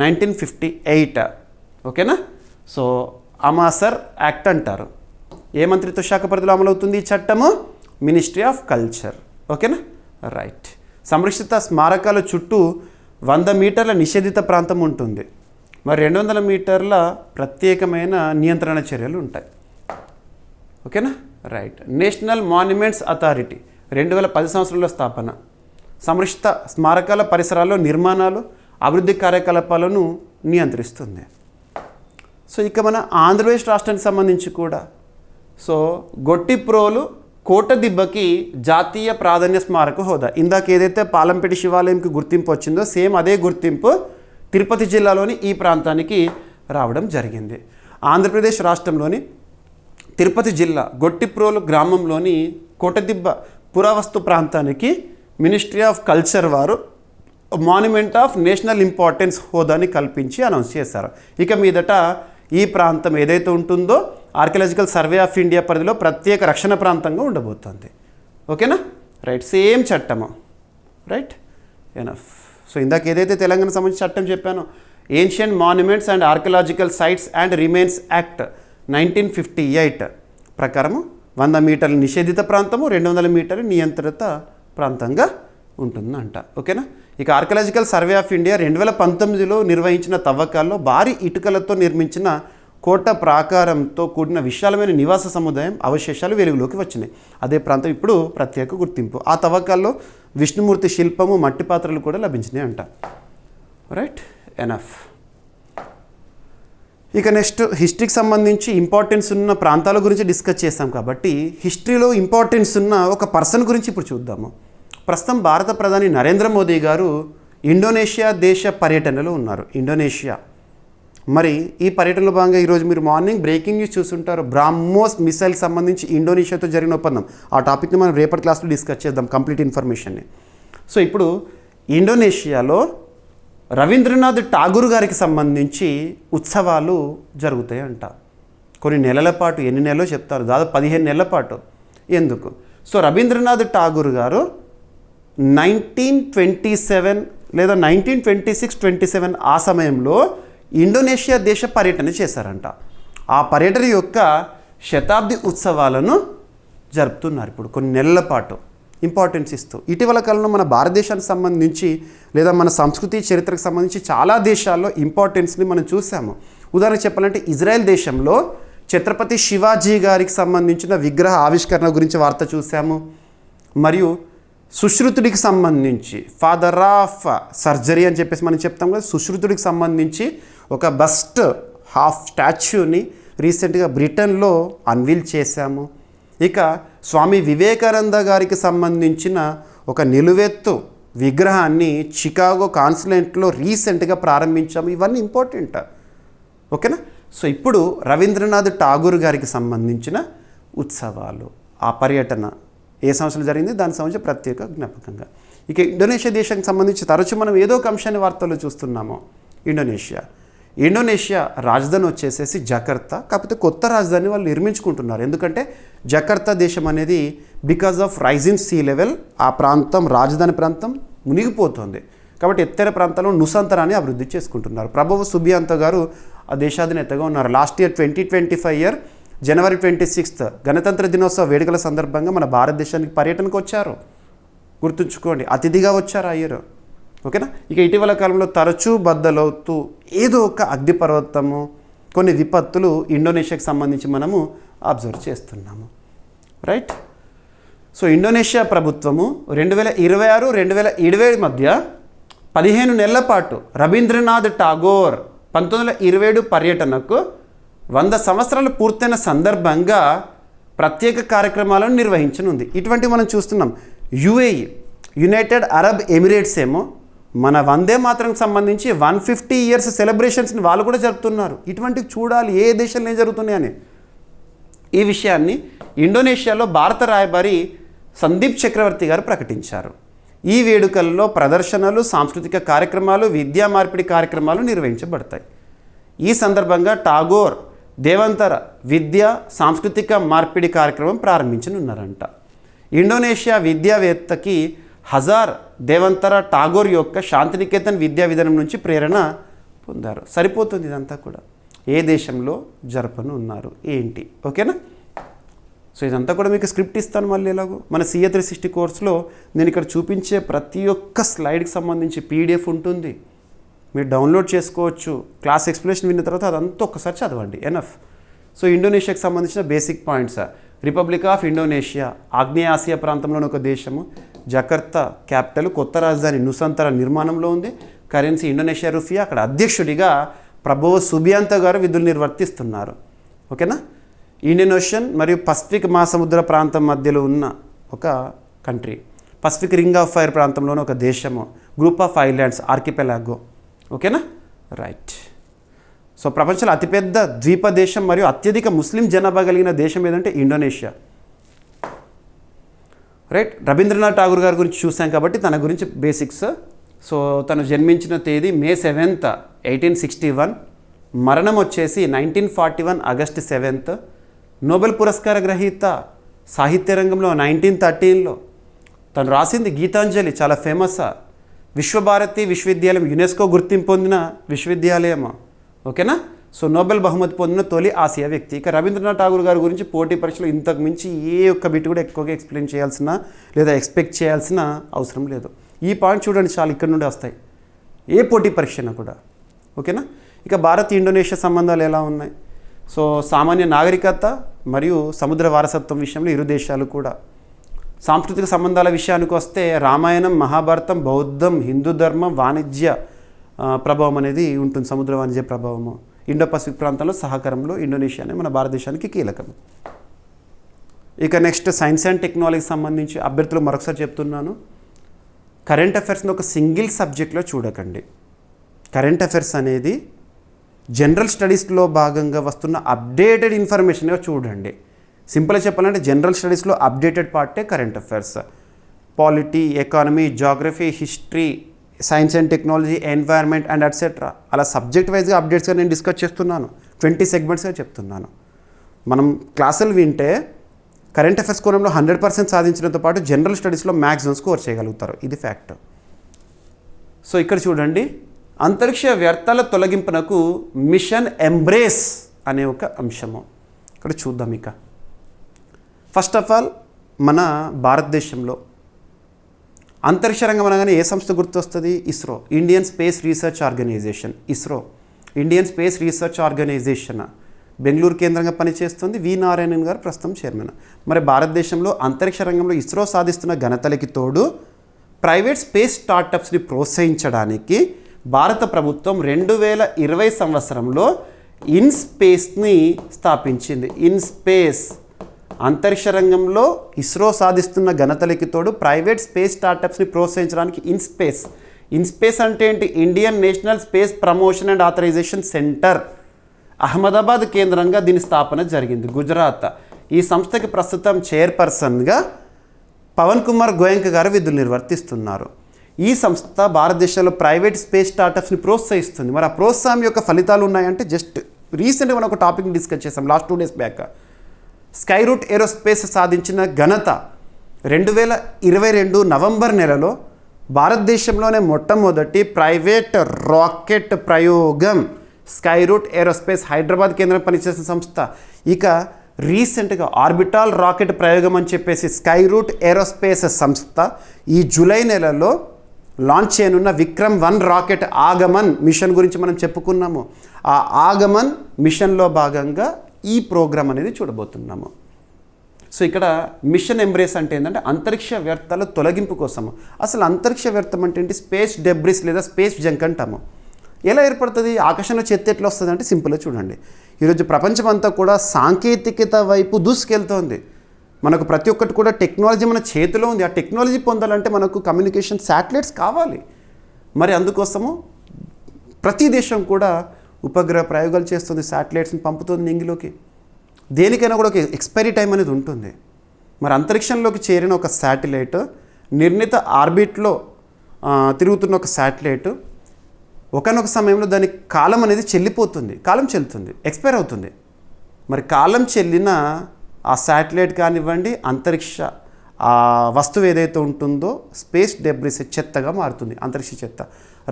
[SPEAKER 1] 1958. ఓకేనా? సో అమాసర్ యాక్ట్ అంటారు. ఏ మంత్రిత్వ శాఖ పరిధిలో అమలవుతుంది ఈ చట్టము? Ministry of culture. ఓకేనా? రైట్. సంరక్షిత స్మారకాల చుట్టూ 100 మీటర్ల నిషేధిత ప్రాంతం ఉంటుంది. మరి 200 మీటర్ల ప్రత్యేకమైన నియంత్రణ చర్యలు ఉంటాయి. ఓకేనా? రైట్. నేషనల్ మాన్యుమెంట్స్ అథారిటీ 2010 సంవత్సరంలో స్థాపన. సంరక్షిత స్మారకాల పరిసరాల్లో నిర్మాణాలు, అభివృద్ధి కార్యకలాపాలను నియంత్రిస్తుంది. సో ఇక మన ఆంధ్రప్రదేశ్ రాష్ట్రానికి సంబంధించి కూడా సో గొట్టిప్రోలు కోటదిబ్బకి జాతీయ ప్రాధాన్య స్మారక హోదా. ఇందాక ఏదైతే పాలంపేట శివాలయంకి గుర్తింపు వచ్చిందో సేమ్ అదే గుర్తింపు తిరుపతి జిల్లాలోని ఈ ప్రాంతానికి రావడం జరిగింది. ఆంధ్రప్రదేశ్ రాష్ట్రంలోని తిరుపతి జిల్లా గొట్టిప్రోలు గ్రామంలోని కోటదిబ్బ పురావస్తు ప్రాంతానికి మినిస్ట్రీ ఆఫ్ కల్చర్ వారు మాన్యుమెంట్ ఆఫ్ నేషనల్ ఇంపార్టెన్స్ హోదాని కల్పించి అనౌన్స్ చేశారు. ఇక మీదట ఈ ప్రాంతం ఏదైతే ఉంటుందో ఆర్కియలాజికల్ సర్వే ఆఫ్ ఇండియా పరిధిలో ప్రత్యేక రక్షణ ప్రాంతంగా ఉండబోతోంది. ఓకేనా? రైట్. సేమ్ చట్టము. రైట్. ఎనఫ్. సో ఇందాక ఏదైతే తెలంగాణ సంబంధించి చట్టం చెప్పానో ancient monuments and archaeological sites and remains act 1958 ప్రకారము 100 మీటర్ల నిషేధిత ప్రాంతము, 200 మీటర్ల నియంత్రిత ప్రాంతంగా ఉంటుందంట. ఓకేనా? ఇక ఆర్కియలాజికల్ సర్వే ఆఫ్ ఇండియా 2019లో నిర్వహించిన తవ్వకాల్లో భారీ ఇటుకలతో నిర్మించిన కోట ప్రాకారంతో కూడిన విశాలమైన నివాస సముదాయం అవశేషాలు వెలుగులోకి వచ్చినాయి. అదే ప్రాంతం ఇప్పుడు ప్రత్యేక గుర్తింపు. ఆ తవ్వకాల్లో విష్ణుమూర్తి శిల్పము, మట్టి పాత్రలు కూడా లభించినాయి అంట. రైట్. ఎనఫ్. ఇక నెక్స్ట్ హిస్టరీకి సంబంధించి ఇంపార్టెన్స్ ఉన్న ప్రాంతాల గురించి డిస్కస్ చేస్తాం కాబట్టి హిస్టరీలో ఇంపార్టెన్స్ ఉన్న ఒక పర్సన్ గురించి ఇప్పుడు చూద్దాము. ప్రస్తుతం భారత ప్రధాని నరేంద్ర మోదీ గారు ఇండోనేషియా దేశ పర్యటనలో ఉన్నారు. ఇండోనేషియా. మరి ఈ పర్యటనలో భాగంగా ఈరోజు మీరు మార్నింగ్ బ్రేకింగ్ న్యూస్ చూస్తుంటారు. బ్రాహ్మోస్ మిసైల్ సంబంధించి ఇండోనేషియాతో జరిగిన ఒప్పందం. ఆ టాపిక్ని మనం రేపటి క్లాస్లో డిస్కస్ చేద్దాం, కంప్లీట్ ఇన్ఫర్మేషన్ని. సో ఇప్పుడు ఇండోనేషియాలో రవీంద్రనాథ్ ఠాగూర్ గారికి సంబంధించి ఉత్సవాలు జరుగుతాయి అంట. కొన్ని నెలల పాటు, ఎన్ని నెలలో చెప్తారు, దాదాపు 15 నెలల పాటు. ఎందుకు? సో రవీంద్రనాథ్ ఠాగూర్ గారు 1927 లేదా 1926-27 ఆ సమయంలో ఇండోనేషియా దేశ పర్యటన చేశారంట. ఆ పర్యటన యొక్క శతాబ్ది ఉత్సవాలను జరుపుతున్నారు ఇప్పుడు కొన్ని నెలల పాటు, ఇంపార్టెన్స్ ఇస్తూ. ఇటీవల కాలంలో మన భారతదేశానికి సంబంధించి లేదా మన సంస్కృతి చరిత్రకు సంబంధించి చాలా దేశాల్లో ఇంపార్టెన్స్ని మనం చూసాము. ఉదాహరణకు చెప్పాలంటే ఇజ్రాయెల్ దేశంలో ఛత్రపతి శివాజీ గారికి సంబంధించిన విగ్రహ ఆవిష్కరణ గురించి వార్త చూసాము. మరియు సుశ్రుతుడికి సంబంధించి ఫాదర్ ఆఫ్ సర్జరీ అని చెప్పేసి మనం చెప్తాం కదా, సుశ్రుతుడికి సంబంధించి ఒక బస్ట్ హాఫ్ స్టాచ్యూని రీసెంట్గా బ్రిటన్లో అన్వీల్ చేశాము. ఇక స్వామి వివేకానంద గారికి సంబంధించిన ఒక నిలువెత్తు విగ్రహాన్ని చికాగో కాన్సులేట్లో రీసెంట్గా ప్రారంభించాము. ఇవన్నీ ఇంపార్టెంట్. ఓకేనా? సో ఇప్పుడు రవీంద్రనాథ్ ఠాగూర్ గారికి సంబంధించిన ఉత్సవాలు, ఆ పర్యటన ఏ సంవత్సరం జరిగింది దానికి సంబంధించి ప్రత్యేక జ్ఞాపకంగా. ఇక ఇండోనేషియా దేశానికి సంబంధించి తరచూ మనం ఏదో ఒక అంశాన్ని వార్తల్లో చూస్తున్నాము. ఇండోనేషియా రాజధాని వచ్చేసేసి జకర్తా. కాకపోతే కొత్త రాజధాని వాళ్ళు నిర్మించుకుంటున్నారు. ఎందుకంటే జకర్తా దేశం అనేది because of rising sea level ఆ ప్రాంతం, రాజధాని ప్రాంతం మునిగిపోతుంది. కాబట్టి ఎత్తైన ప్రాంతాల్లో నుసంతరాన్ని అభివృద్ధి చేసుకుంటున్నారు. ప్రభువు సుబియాంతో గారు ఆ దేశాధినేతగా ఉన్నారు. లాస్ట్ ఇయర్ 2025 జనవరి 26 గణతంత్ర దినోత్సవ వేడుకల సందర్భంగా మన భారతదేశానికి పర్యటనకు వచ్చారు. గుర్తుంచుకోండి, అతిథిగా వచ్చారు ఆ ఇయర్. ఓకేనా. ఇక ఇటీవల కాలంలో తరచూ బద్దలవుతూ ఏదో ఒక అగ్నిపర్వతము, కొన్ని విపత్తులు ఇండోనేషియాకి సంబంధించి మనము అబ్జర్వ్ చేస్తున్నాము. రైట్. సో ఇండోనేషియా ప్రభుత్వము 2026, 2027 మధ్య 15 నెలల పాటు రవీంద్రనాథ్ ఠాగూర్ 1927 పర్యటనకు 100 సంవత్సరాలు పూర్తయిన సందర్భంగా ప్రత్యేక కార్యక్రమాలను నిర్వహించనుంది. ఇటువంటివి మనం చూస్తున్నాం. యుఏఈ, యునైటెడ్ అరబ్ ఎమిరేట్స్ ఏమో మన వందే మాతరంకి సంబంధించి 150 ఇయర్స్ సెలబ్రేషన్స్ని వాళ్ళు కూడా జరుపుతున్నారు. ఇటువంటివి చూడాలి ఏ దేశంలో ఏం జరుగుతున్నాయని. ఈ విషయాన్ని ఇండోనేషియాలో భారత రాయబారి సందీప్ చక్రవర్తి గారు ప్రకటించారు. ఈ వేడుకల్లో ప్రదర్శనలు, సాంస్కృతిక కార్యక్రమాలు, విద్యా మార్పిడి కార్యక్రమాలు నిర్వహించబడతాయి. ఈ సందర్భంగా ఠాగూర్ దేవంతర విద్య సాంస్కృతిక మార్పిడి కార్యక్రమం ప్రారంభించనున్నారంట. ఇండోనేషియా విద్యావేత్తకి హజార్ దేవంతర ఠాగూర్ యొక్క శాంతినికేతన్ విద్యా విధానం నుంచి ప్రేరణ పొందారు. సరిపోతుంది ఇదంతా కూడా. ఏ దేశంలో జరపను ఉన్నారు ఏంటి, ఓకేనా. సో ఇదంతా కూడా మీకు స్క్రిప్ట్ ఇస్తాను మళ్ళీ ఎలాగో. మన CA 360 కోర్సులో నేను ఇక్కడ చూపించే ప్రతి ఒక్క స్లైడ్కి సంబంధించి PDF ఉంటుంది, మీరు డౌన్లోడ్ చేసుకోవచ్చు. క్లాస్ ఎక్స్ప్లెనేషన్ విన్న తర్వాత అదంతా ఒక్కసారి చదవండి, ఎనఫ్. సో ఇండోనేషియాకి సంబంధించిన basic points. Republic of Indonesia ఆగ్నేయ ఆసియా ప్రాంతంలోని ఒక దేశము. జకర్తా క్యాపిటల్, కొత్త రాజధాని నుసంతర నిర్మాణంలో ఉంది. Currency Indonesia రూపియా. అక్కడ అధ్యక్షుడిగా ప్రభువు సుబియాంతో గారు విధులు నిర్వర్తిస్తున్నారు. ఓకేనా. ఇండియన్ ఓషన్ మరియు పసిఫిక్ మహాసముద్ర ప్రాంతం మధ్యలో ఉన్న ఒక country. Pacific ring of fire ప్రాంతంలోని ఒక దేశము. Group of islands, archipelago. ఓకేనా. రైట్. సో ప్రపంచంలో అతిపెద్ద ద్వీప దేశం మరియు అత్యధిక ముస్లిం జనాభా కలిగిన దేశం ఏదంటే ఇండోనేషియా. రైట్. రవీంద్రనాథ్ ఠాగూర్ గారి గురించి చూసాం కాబట్టి తన గురించి బేసిక్స్. సో తను జన్మించిన తేదీ May 7th, 1861. మరణం వచ్చేసి 1941 August 7th. నోబెల్ పురస్కార గ్రహీత సాహిత్య రంగంలో 1913లో. తను రాసింది గీతాంజలి, చాలా ఫేమస్. విశ్వభారతి విశ్వవిద్యాలయం యునెస్కో గుర్తింపు పొందిన విశ్వవిద్యాలయం. ఓకేనా. సో నోబెల్ బహుమతి పొందిన తొలి ఆసియా వ్యక్తి. ఇక రవీంద్రనాథ్ ఠాగూర్ గారి గురించి పోటీ పరీక్షలో ఇంతకు మించి ఏ ఒక్క బిట్ కూడా ఎక్కువగా ఎక్స్ప్లెయిన్ చేయాల్సిన లేదా ఎక్స్పెక్ట్ చేయాల్సిన అవసరం లేదు. ఈ పాయింట్ చూడండి, చాలా ఇక్కడ నుండి వస్తాయి ఏ పోటీ పరీక్షను కూడా. ఓకేనా. ఇక భారత్ ఇండోనేషియా సంబంధాలు ఎలా ఉన్నాయి. సో సామాన్య నాగరికత మరియు సముద్ర వారసత్వం విషయంలో ఇరు దేశాలు కూడా. సాంస్కృతిక సంబంధాల విషయానికి వస్తే రామాయణం, మహాభారతం, బౌద్ధం, హిందూ ధర్మం, వాణిజ్య ప్రభావం అనేది ఉంటుంది, సముద్ర వాణిజ్య ప్రభావము. ఇండో పసిఫిక్ ప్రాంతంలో సహకారంలో ఇండోనేషియానే మన భారతదేశానికి కీలకం. ఇక నెక్స్ట్ సైన్స్ అండ్ టెక్నాలజీకి సంబంధించి అభ్యర్థులు మరొకసారి చెప్తున్నాను, కరెంట్ అఫైర్స్ని ఒక సింగిల్ సబ్జెక్ట్లో చూడకండి. కరెంట్ అఫైర్స్ అనేది జనరల్ స్టడీస్లో భాగంగా వస్తున్న అప్డేటెడ్ ఇన్ఫర్మేషన్గా చూడండి. సింపుల్గా చెప్పాలంటే జనరల్ స్టడీస్లో అప్డేటెడ్ పార్టే current affairs. Polity, economy, geography, history, science and technology, environment and etcetera అలా సబ్జెక్ట్ వైజ్గా అప్డేట్స్గా నేను డిస్కస్ చేస్తున్నాను. 20 సెగ్మెంట్స్గా చెప్తున్నాను. మనం క్లాసులు వింటే కరెంట్ అఫైర్స్ కోణంలో 100% సాధించడంతో పాటు జనరల్ స్టడీస్లో మ్యాక్సిమం స్కోర్ చేయగలుగుతారు. ఇది ఫ్యాక్ట్. సో ఇక్కడ చూడండి, అంతరిక్ష వ్యర్థాల తొలగింపునకు మిషన్ ఎంబ్రేస్ అనే ఒక అంశము ఇక్కడ చూద్దాం. ఇక ఫస్ట్ ఆఫ్ ఆల్ మన భారతదేశంలో అంతరిక్ష రంగం అనగానే ఏ సంస్థ గుర్తొస్తుంది? ISRO, Indian space research organisation. ISRO Indian space research organisation Bengaluru కేంద్రంగా పనిచేస్తుంది. వి నారాయణన్ గారు ప్రస్తుతం చైర్మన్. మరి భారతదేశంలో అంతరిక్ష రంగంలో ఇస్రో సాధిస్తున్న ఘనతలకి తోడు ప్రైవేట్ స్పేస్ స్టార్టప్స్ని ప్రోత్సహించడానికి భారత ప్రభుత్వం 2020 సంవత్సరంలో ఇన్స్పేస్ని స్థాపించింది. ఇన్స్పేస్ అంతరిక్ష రంగంలో ఇస్రో సాధిస్తున్న ఘనతలకి తోడు ప్రైవేట్ స్పేస్ స్టార్టప్స్ని ప్రోత్సహించడానికి ఇన్స్పేస్. ఇన్స్పేస్ అంటే ఏంటి? Indian national space promotion and authorisation centre, Ahmedabad కేంద్రంగా దీని స్థాపన జరిగింది, గుజరాత్. ఈ సంస్థకి ప్రస్తుతం చైర్పర్సన్గా పవన్ కుమార్ గోయంక గారు విధులు నిర్వర్తిస్తున్నారు. ఈ సంస్థ భారతదేశంలో ప్రైవేట్ స్పేస్ స్టార్టప్స్ని ప్రోత్సహిస్తుంది. మరి ఆ ప్రోత్సాహం యొక్క ఫలితాలు ఉన్నాయంటే జస్ట్ రీసెంట్గా మనం ఒక టాపిక్ని డిస్కస్ చేసాం last 2 days back. Skyroot aerospace సాధించిన ఘనత 2022 నవంబర్ నెలలో భారతదేశంలోనే మొట్టమొదటి ప్రైవేట్ రాకెట్ ప్రయోగం స్కైరూట్ ఏరోస్పేస్ హైదరాబాద్ కేంద్రం పనిచేసిన సంస్థ. ఇక రీసెంట్గా ఆర్బిటాల్ రాకెట్ ప్రయోగం అని చెప్పేసి స్కైరూట్ ఏరోస్పేస్ సంస్థ ఈ జూలై నెలలో లాంచ్ చేయనున్న విక్రమ్-1 రాకెట్ ఆగమన్ మిషన్ గురించి మనం చెప్పుకున్నాము. ఆ ఆగమన్ మిషన్లో భాగంగా ఈ ప్రోగ్రామ్ అనేది చూడబోతున్నాము. సో ఇక్కడ మిషన్ ఎంబ్రేస్ అంటే ఏంటంటే అంతరిక్ష వ్యర్థాల తొలగింపు కోసము. అసలు అంతరిక్ష వ్యర్థం అంటే ఏంటి? స్పేస్ డెబ్రిస్ లేదా స్పేస్ జంక్ అంటాము. ఎలా ఏర్పడుతుంది? ఆకాశంలో చెత్త ఎట్లా వస్తుంది అంటే సింపుల్గా చూడండి. ఈరోజు ప్రపంచం అంతా కూడా సాంకేతికత వైపు దూసుకెళ్తోంది. మనకు ప్రతి ఒక్కటి కూడా టెక్నాలజీ మన చేతిలో ఉంది. ఆ టెక్నాలజీ పొందాలంటే మనకు కమ్యూనికేషన్ శాటిలైట్స్ కావాలి. మరి అందుకోసము ప్రతి దేశం కూడా ఉపగ్రహ ప్రయోగాలు చేస్తుంది, శాటిలైట్స్ని పంపుతుంది నింగిలోకి. దేనికైనా కూడా ఒక ఎక్స్పైరీ టైం అనేది ఉంటుంది. మరి అంతరిక్షంలోకి చేరిన ఒక శాటిలైట్, నిర్ణీత ఆర్బిట్లో తిరుగుతున్న ఒక శాటిలైట్ ఒకనొక సమయంలో దాని కాలం అనేది చెల్లిపోతుంది, కాలం చెల్లుతుంది, ఎక్స్పైర్ అవుతుంది. మరి కాలం చెల్లిన ఆ శాటిలైట్ కానివ్వండి, అంతరిక్ష ఆ వస్తువు ఏదైతే ఉంటుందో స్పేస్ డెబ్రిస్ చెత్తగా మారుతుంది, అంతరిక్ష చెత్త.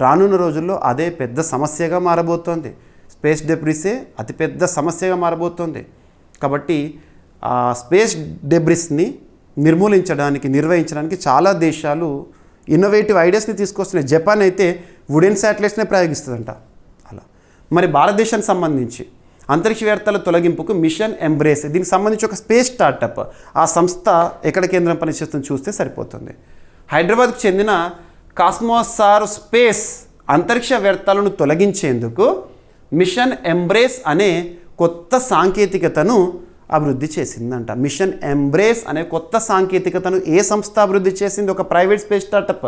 [SPEAKER 1] రానున్న రోజుల్లో అదే పెద్ద సమస్యగా మారబోతోంది. స్పేస్ డెబ్రిసే అతిపెద్ద సమస్యగా మారబోతోంది. కాబట్టి ఆ స్పేస్ డెబ్రిస్ని నిర్వహించడానికి చాలా దేశాలు ఇన్నోవేటివ్ ఐడియాస్ని తీసుకొస్తున్నాయి. జపాన్ అయితే వుడెన్ శాటిలైట్స్నే ప్రయోగిస్తుందంట. అలా మరి భారతదేశానికి సంబంధించి అంతరిక్ష వ్యర్థాల తొలగింపుకు మిషన్ ఎంబ్రేస్, దీనికి సంబంధించి ఒక స్పేస్ స్టార్టప్, ఆ సంస్థ ఎక్కడ కేంద్రం పనిచేస్తుందో చూస్తే సరిపోతుంది. హైదరాబాద్కు చెందిన కాస్మోసార్ స్పేస్ అంతరిక్ష వ్యర్థాలను తొలగించేందుకు మిషన్ ఎంబ్రేస్ అనే కొత్త సాంకేతికతను అభివృద్ధి చేసిందంట. మిషన్ ఎంబ్రేస్ అనే కొత్త సాంకేతికతను ఏ సంస్థ అభివృద్ధి చేసింది? ఒక ప్రైవేట్ స్పేస్ స్టార్టప్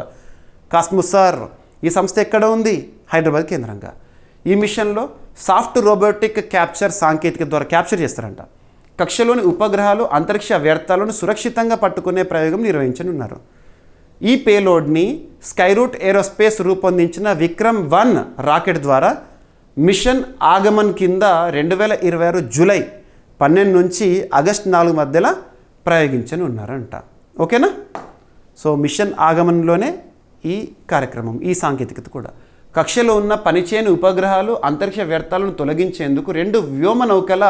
[SPEAKER 1] కాస్మోసార్. ఈ సంస్థ ఎక్కడ ఉంది? హైదరాబాద్ కేంద్రంగా. ఈ మిషన్లో సాఫ్ట్ రోబోటిక్ క్యాప్చర్ సాంకేతికత ద్వారా క్యాప్చర్ చేస్తారంట. కక్షలోని ఉపగ్రహాలు అంతరిక్ష వ్యర్థాలను సురక్షితంగా పట్టుకునే ప్రయోగం నిర్వహించనున్నారు. ఈ పేలోడ్ని స్కైరూట్ ఏరోస్పేస్ రూపొందించిన విక్రమ్-1 రాకెట్ ద్వారా మిషన్ ఆగమన్ కింద 2026 జూలై 12 నుంచి ఆగస్టు 4 మధ్యలో ప్రయోగించని ఉన్నారంట. ఓకేనా? సో మిషన్ ఆగమన్లోనే ఈ కార్యక్రమం, ఈ సాంకేతికత కూడా. కక్షలో ఉన్న పనిచేయని ఉపగ్రహాలు అంతరిక్ష వ్యర్థాలను తొలగించేందుకు 2 వ్యోమ నౌకల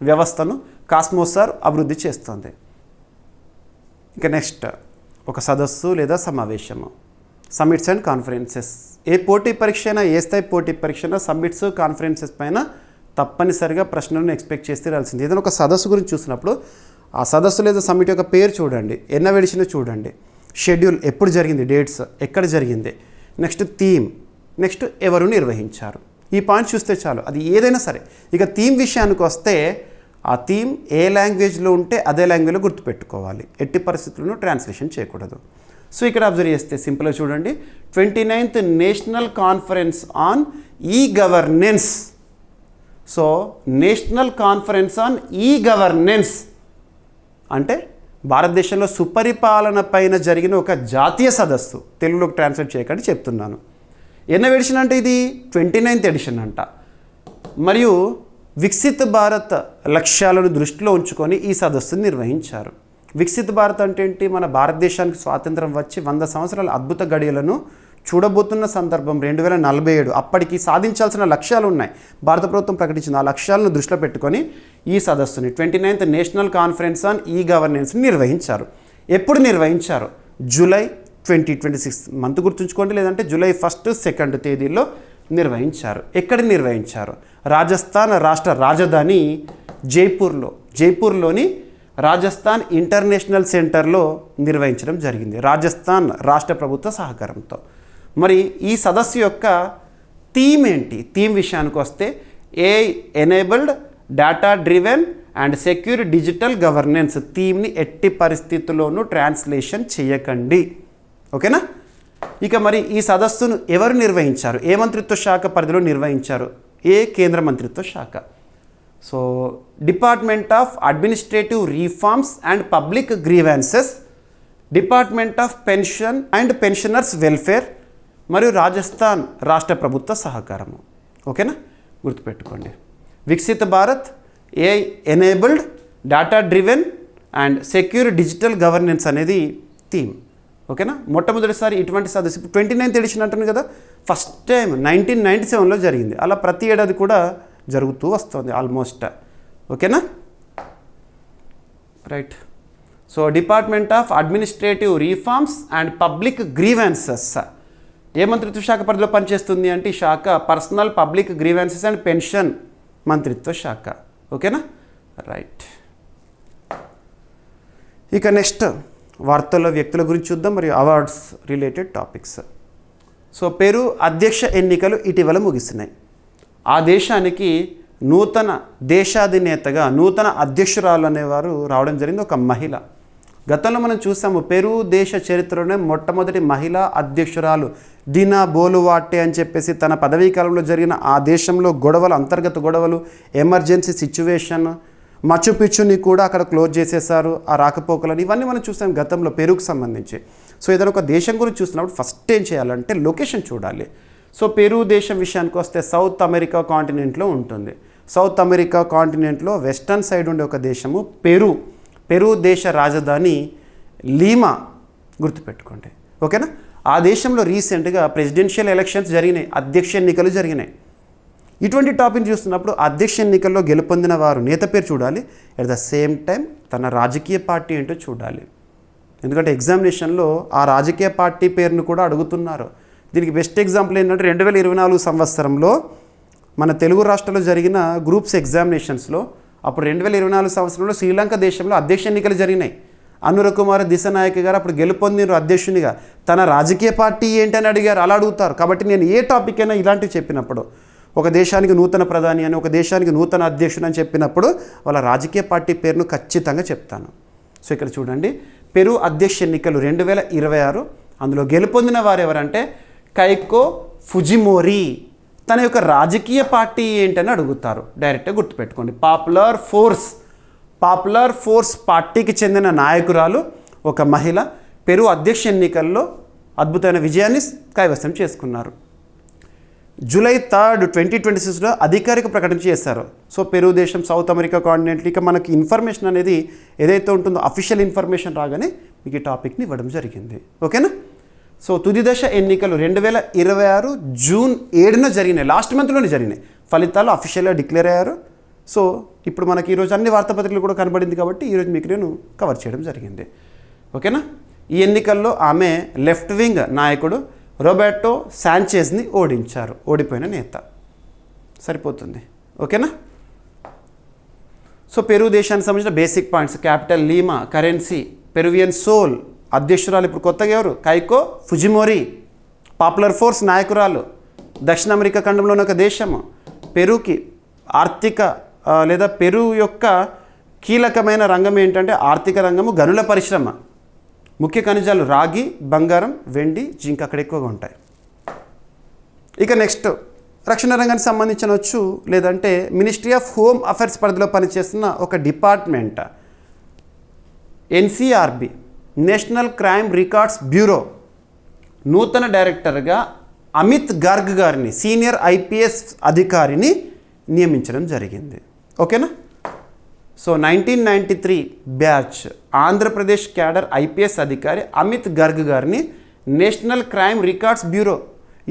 [SPEAKER 1] వ్యవస్థను కాస్మోసార్ అభివృద్ధి చేస్తుంది. ఇక నెక్స్ట్ ఒక సదస్సు లేదా సమావేశము, సమ్మిట్స్ అండ్ కాన్ఫరెన్సెస్. ఏ పోటీ పరీక్ష అయినా, ఏ స్థాయి పోటీ పరీక్ష అయినా సమ్మిట్స్ కాన్ఫరెన్సెస్ పైన తప్పనిసరిగా ప్రశ్నలను ఎక్స్పెక్ట్ చేస్తే రాల్సింది. ఏదైనా ఒక సదస్సు గురించి చూసినప్పుడు ఆ సదస్సు లేదా సమ్మిట్ యొక్క పేరు చూడండి, ఎన్న వెడిచినా చూడండి, షెడ్యూల్ ఎప్పుడు జరిగింది, డేట్స్ ఎక్కడ జరిగింది, నెక్స్ట్ థీమ్, నెక్స్ట్ ఎవరు నిర్వహించారు. ఈ పాయింట్ చూస్తే చాలు, అది ఏదైనా సరే. ఇక థీమ్ విషయానికి వస్తే ఆ థీమ్ ఏ లాంగ్వేజ్లో ఉంటే అదే లాంగ్వేజ్లో గుర్తుపెట్టుకోవాలి, ఎట్టి పరిస్థితులను ట్రాన్స్లేషన్ చేయకూడదు. సో ఇక్కడ అబ్జర్వ్ చేస్తే సింపుల్గా చూడండి, 29th national conference on e governance. So national conference on e governance అంటే భారతదేశంలో సుపరిపాలన పైన జరిగిన ఒక జాతీయ సదస్సు. తెలుగులోకి ట్రాన్స్లేట్ చేయకండి చెప్తున్నాను. ఎన్న ఎడిషన్ అంటే ఇది 29th ఎడిషన్ అంట. మరియు వికసిత్ భారత్ లక్ష్యాలను దృష్టిలో ఉంచుకొని ఈ సదస్సును నిర్వహించారు. వికసిత్ భారత్ అంటే ఏంటి? మన భారతదేశానికి స్వాతంత్రం వచ్చి 100 సంవత్సరాల అద్భుత గడియలను చూడబోతున్న సందర్భం 2047. అప్పటికి సాధించాల్సిన లక్ష్యాలు ఉన్నాయి, భారత ప్రభుత్వం ప్రకటించిన ఆ లక్ష్యాలను దృష్టిలో పెట్టుకొని ఈ సదస్సుని 29th నేషనల్ కాన్ఫరెన్స్ ఆన్ ఈ గవర్నెన్స్ని నిర్వహించారు. ఎప్పుడు నిర్వహించారు? జూలై 2026 మంత్ గుర్తుంచుకోండి, లేదంటే జూలై 1, 2 తేదీల్లో నిర్వహించారు. ఎక్కడ నిర్వహించారు? రాజస్థాన్ రాష్ట్ర రాజధాని జైపూర్లోని రాజస్థాన్ ఇంటర్నేషనల్ సెంటర్లో నిర్వహించడం జరిగింది, రాజస్థాన్ రాష్ట్ర ప్రభుత్వ సహకారంతో. మరి ఈ సదస్సు యొక్క థీమ్ ఏంటి? థీమ్ విషయానికి వస్తే AI enabled data driven and secure digital governance. థీమ్ని ఎట్టి పరిస్థితుల్లోనూ ట్రాన్స్లేషన్ చేయకండి. ఓకేనా? ఇక మరి ఈ సదస్సును ఎవరు నిర్వహించారు? ఏ మంత్రిత్వ శాఖ పరిధిలో నిర్వహించారు? ఏ కేంద్ర మంత్రిత్వ శాఖ? So department of administrative reforms and public grievances, department of pension and pensioners welfare మరియు రాజస్థాన్ రాష్ట్ర ప్రభుత్వ సహకారము. ఓకేనా? గుర్తుపెట్టుకోండి. వికసిత Bharat, AI enabled, data driven and secure digital governance అనేది థీమ్. ఓకేనా? మొట్టమొదటిసారి ఇటువంటి సదస్సు 29th ఎడిషన్ అంటుంది కదా, ఫస్ట్ టైం 1997లో జరిగింది. అలా ప్రతి ఏడాది కూడా జరుగుతూ వస్తుంది ఆల్మోస్ట్. ఓకేనా? Right. So department of administrative reforms and public grievances ఏ మంత్రిత్వ శాఖ పరిధిలో పనిచేస్తుంది అంటే ఈ శాఖ personal public grievances and pension మంత్రిత్వ శాఖ. ఓకేనా, రైట్. ఇక నెక్స్ట్ వార్తల్లో వ్యక్తుల గురించి చూద్దాం మరియు awards related topics. So Peru అధ్యక్ష ఎన్నికలు ఇటీవల ముగిస్తున్నాయి. ఆ దేశానికి నూతన దేశాధినేతగా నూతన అధ్యక్షురాలు అనేవారు రావడం జరిగింది, ఒక మహిళ. గతంలో మనం చూసాము పెరు దేశ చరిత్రలోనే మొట్టమొదటి మహిళా అధ్యక్షురాలు డినా బోలువాటే అని చెప్పేసి తన పదవీ కాలంలో జరిగిన ఆ దేశంలో గొడవలు, అంతర్గత గొడవలు, ఎమర్జెన్సీ సిచ్యువేషన్, మచుపిచ్చుని కూడా అక్కడ క్లోజ్ చేసేసారు, ఆ రాకపోకలని, ఇవన్నీ మనం చూసాం గతంలో పెరుకు సంబంధించి. సో ఏదైనా ఒక దేశం గురించి చూసినప్పుడు ఫస్ట్ ఏం చేయాలంటే లొకేషన్ చూడాలి. సో పెరు దేశం విషయానికి వస్తే సౌత్ అమెరికా కాంటినెంట్లో ఉంటుంది. సౌత్ అమెరికా కాంటినెంట్లో వెస్టర్న్ సైడ్ ఉండే ఒక దేశము పెరు. పెరు దేశ రాజధాని లీమా, గుర్తుపెట్టుకోండి. ఓకేనా. ఆ దేశంలో రీసెంట్గా ప్రెసిడెన్షియల్ ఎలక్షన్స్ జరిగినాయి, అధ్యక్ష ఎన్నికలు జరిగినాయి. ఇటువంటి టాపిక్ చూస్తున్నప్పుడు అధ్యక్ష ఎన్నికల్లో గెలుపొందిన వారు నేత పేరు చూడాలి, అట్ ద సేమ్ టైం తన రాజకీయ పార్టీ ఏంటో చూడాలి. ఎందుకంటే ఎగ్జామినేషన్లో ఆ రాజకీయ పార్టీ పేరును కూడా అడుగుతున్నారు. దీనికి బెస్ట్ ఎగ్జాంపుల్ ఏంటంటే 2024 సంవత్సరంలో మన తెలుగు రాష్ట్రాల్లో జరిగిన గ్రూప్స్ ఎగ్జామినేషన్స్లో అప్పుడు 2024 సంవత్సరంలో శ్రీలంక దేశంలో అధ్యక్ష ఎన్నికలు జరిగినాయి. అనుర కుమార దిశనాయక్ గారు అప్పుడు గెలుపొందినారు అధ్యక్షునిగా. తన రాజకీయ పార్టీ ఏంటని అడిగారు, అలా అడుగుతారు. కాబట్టి నేను ఏ టాపిక్ అయినా ఇలాంటివి చెప్పినప్పుడు, ఒక దేశానికి నూతన ప్రధాని అని, ఒక దేశానికి నూతన అధ్యక్షుడు అని చెప్పినప్పుడు వాళ్ళ రాజకీయ పార్టీ పేరును ఖచ్చితంగా చెప్తాను. సో ఇక్కడ చూడండి, పెరు అధ్యక్ష ఎన్నికలు 2026, అందులో గెలుపొందిన వారు ఎవరంటే కైకో ఫుజిమోరి. తన యొక్క రాజకీయ పార్టీ ఏంటని అడుగుతారు, డైరెక్ట్గా గుర్తుపెట్టుకోండి. పాపులర్ ఫోర్స్ పార్టీకి చెందిన నాయకురాలు, ఒక మహిళ పెరు అధ్యక్ష ఎన్నికల్లో అద్భుతమైన విజయాన్ని కైవసం చేసుకున్నారు. జూలై 3, 2026లో అధికారిక ప్రకటన చేశారు. సో పెరు దేశం సౌత్ అమెరికా కాంటినెంట్. ఇక మనకి ఇన్ఫర్మేషన్ అనేది ఏదైతే ఉంటుందో అఫీషియల్ ఇన్ఫర్మేషన్ రాగానే మీకు ఈ టాపిక్ని ఇవ్వడం జరిగింది. ఓకేనా. సో తుది దశ ఎన్నికలు 2026 జూన్ 7న జరిగినాయి, లాస్ట్ మంత్లోనే జరిగినాయి. ఫలితాలు అఫీషియల్గా డిక్లేర్ అయ్యారు. సో ఇప్పుడు మనకి ఈరోజు అన్ని వార్తాపత్రికలు కూడా కనబడింది కాబట్టి ఈరోజు మీకు నేను కవర్ చేయడం జరిగింది. ఓకేనా. ఈ ఎన్నికల్లో ఆమె లెఫ్ట్ వింగ్ నాయకుడు రోబర్టో శాంచెజ్ని ఓడించారు, ఓడిపోయిన నేత. సరిపోతుంది. ఓకేనా. సో పెరు దేశానికి సంబంధించిన basic points: capital Lima, currency Peruvian sol, అధ్యక్షురాలు ఇప్పుడు కొత్తగా ఎవరు కైకో ఫుజిమోరి, పాపులర్ ఫోర్స్ నాయకురాలు, దక్షిణ అమెరికా ఖండంలోని ఒక దేశము. పెరుకి ఆర్థిక లేదా పెరు యొక్క కీలకమైన రంగం ఏంటంటే ఆర్థిక రంగము, గనుల పరిశ్రమ. ముఖ్య ఖనిజాలు రాగి, బంగారం, వెండి, జింక్ అక్కడ ఎక్కువగా ఉంటాయి. ఇక నెక్స్ట్ రక్షణ రంగానికి సంబంధించవచ్చు, లేదంటే మినిస్ట్రీ ఆఫ్ హోమ్ అఫైర్స్ పరిధిలో పనిచేస్తున్న ఒక department NCRB, national crime records bureau నూతన డైరెక్టర్గా అమిత్ గార్గ్ గారిని, సీనియర్ ఐపీఎస్ అధికారిని నియమించడం జరిగింది. ఓకేనా. So 1993 batch Andhra Pradesh cadre IPS అధికారి అమిత్ గర్గ్ గారిని నేషనల్ క్రైమ్ రికార్డ్స్ బ్యూరో,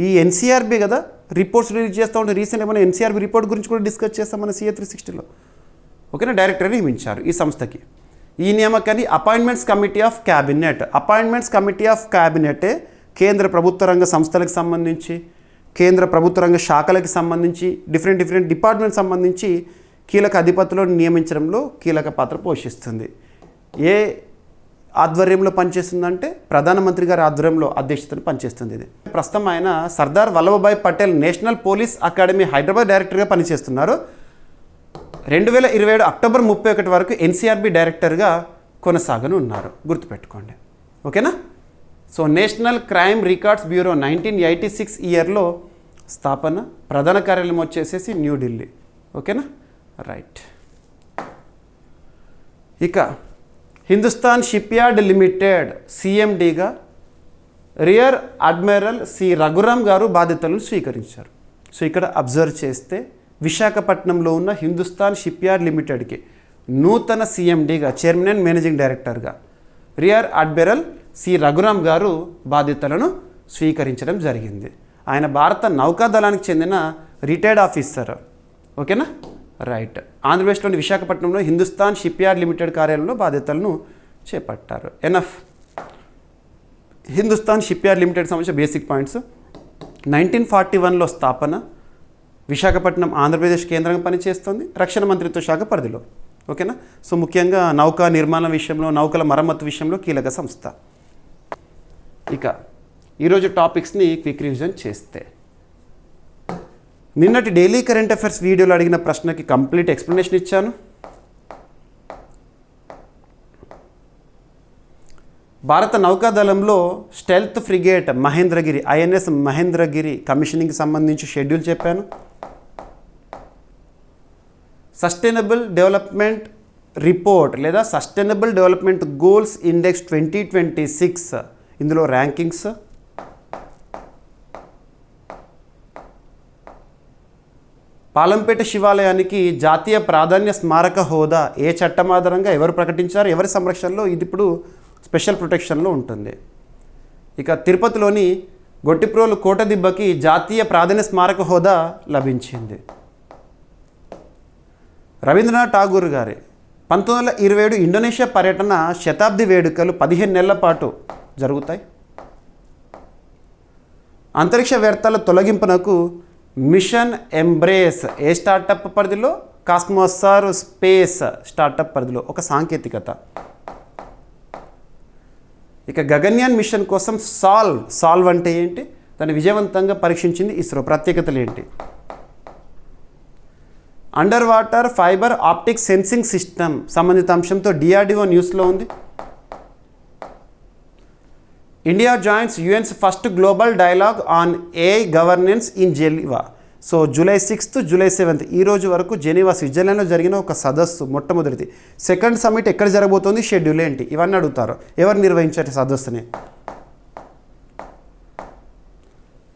[SPEAKER 1] ఈ ఎన్సీఆర్బీ కదా రిపోర్ట్స్ రిలీజ్ చేస్తూ ఉంటే, రీసెంట్గా మనం ఎన్సీఆర్బీ రిపోర్ట్ గురించి కూడా డిస్కస్ చేస్తాం మన CA 360లో. ఓకేనా. డైరెక్టర్ని నియమించారు ఈ సంస్థకి. ఈ నియామకాన్ని అపాయింట్మెంట్స్ కమిటీ ఆఫ్ క్యాబినెటే కేంద్ర ప్రభుత్వ రంగ సంస్థలకు సంబంధించి, కేంద్ర ప్రభుత్వ రంగ శాఖలకు సంబంధించి, డిఫరెంట్ డిపార్ట్మెంట్ సంబంధించి కీలక అధిపతులను నియమించడంలో కీలక పాత్ర పోషిస్తుంది. ఏ ఆధ్వర్యంలో పనిచేస్తుందంటే ప్రధానమంత్రి గారి ఆధ్వర్యంలో అధ్యక్షతను పనిచేస్తుంది. ఇది ప్రస్తుతం ఆయన Sardar Vallabhbhai Patel national police academy Hyderabad డైరెక్టర్గా పనిచేస్తున్నారు. 2027 అక్టోబర్ 31 వరకు ఎన్సీఆర్బీ డైరెక్టర్గా కొనసాగనున్నారు, గుర్తుపెట్టుకోండి. ఓకేనా. So national crime records bureau 1986 ఇయర్లో స్థాపన, ప్రధాన కార్యాలయం వచ్చేసేసి న్యూఢిల్లీ. ఓకేనా, రైట్. ఇక హిందుస్థాన్ షిప్యార్డ్ లిమిటెడ్ CMDగా రియర్ అడ్మిరల్ సి రఘురామ్ గారు బాధ్యతలను స్వీకరించారు. సో ఇక్కడ అబ్జర్వ్ చేస్తే విశాఖపట్నంలో ఉన్న హిందుస్థాన్ షిప్యార్డ్ లిమిటెడ్కి నూతన CMDగా, చైర్మన్ అండ్ మేనేజింగ్ డైరెక్టర్గా రియర్ అడ్మిరల్ సి రఘురామ్ గారు బాధ్యతలను స్వీకరించడం జరిగింది. ఆయన భారత నౌకాదళానికి చెందిన రిటైర్డ్ ఆఫీసర్. ఓకేనా, రైట్. ఆంధ్రప్రదేశ్లోని విశాఖపట్నంలో హిందుస్థాన్ షిప్యార్డ్ లిమిటెడ్ కార్యాలయంలో బాధ్యతలను చేపట్టారు. ఎనఫ్. హిందుస్థాన్ షిప్యార్డ్ లిమిటెడ్ సంబంధించిన బేసిక్ పాయింట్స్. 1941లో స్థాపన. విశాఖపట్నం ఆంధ్రప్రదేశ్ కేంద్రంగా పనిచేస్తుంది. రక్షణ మంత్రిత్వ శాఖ పరిధిలో. ఓకేనా. సో ముఖ్యంగా నౌకా నిర్మాణ విషయంలో, నౌకల మరమ్మతు విషయంలో కీలక సంస్థ. ఇక ఈరోజు టాపిక్స్ని క్విక్ రివిజన్ చేస్తే, నిన్నటి డైలీ కరెంట్ అఫైర్స్ వీడియోలో అడిగిన ప్రశ్నకి కంప్లీట్ ఎక్స్ప్లెనేషన్ ఇచ్చాను. భారత నౌకాదళంలో stealth frigate Mahendragiri, INS Mahendragiri కమిషనింగ్కి సంబంధించి షెడ్యూల్ చెప్పాను. సస్టైనబుల్ డెవలప్మెంట్ రిపోర్ట్ లేదా సస్టైనబుల్ డెవలప్మెంట్ గోల్స్ ఇండెక్స్ 2026 ఇందులో ర్యాంకింగ్స్. పాలంపేట శివాలయానికి జాతీయ ప్రాధాన్య స్మారక హోదా ఏ చట్టం ఆధారంగా ఎవరు ప్రకటించారు, ఎవరి సంరక్షణలో ఇది ఇప్పుడు స్పెషల్ ప్రొటెక్షన్లో ఉంటుంది. ఇక తిరుపతిలోని గొట్టిప్రోలు కోటదిబ్బకి జాతీయ ప్రాధాన్య స్మారక హోదా లభించింది. రవీంద్రనాథ్ ఠాగూర్ గారి 1927 ఇండోనేషియా పర్యటన శతాబ్ది వేడుకలు 15 నెలల పాటు జరుగుతాయి. అంతరిక్ష వ్యర్థాల తొలగింపునకు మిషన్ ఎంబ్రేస్ ఏ స్టార్టప్ పరిధిలో, కాస్మోసార్ స్పేస్ స్టార్టప్ పరిధిలో ఒక సాంకేతికత. ఇక గగన్యాన్ మిషన్ కోసం సాల్వ్ అంటే ఏంటి, దాన్ని విజయవంతంగా పరీక్షించింది ఇస్రో. ప్రత్యేకతలు ఏంటి? Under water fiber optic sensing system సంబంధిత అంశంతో డిఆర్డిఓ న్యూస్లో ఉంది. India joins UN's first global dialogue on AI governance in Geneva. So July 6th July 7th ఈ రోజు వరకు జెనీవా స్విట్జర్లాండ్లో జరిగిన ఒక సదస్సు, మొట్టమొదటిది. సెకండ్ సమ్మిట్ ఎక్కడ జరగబోతోంది, షెడ్యూల్ ఏంటి, ఇవన్నీ అడుగుతారు. ఎవరు నిర్వహించారు సదస్సుని?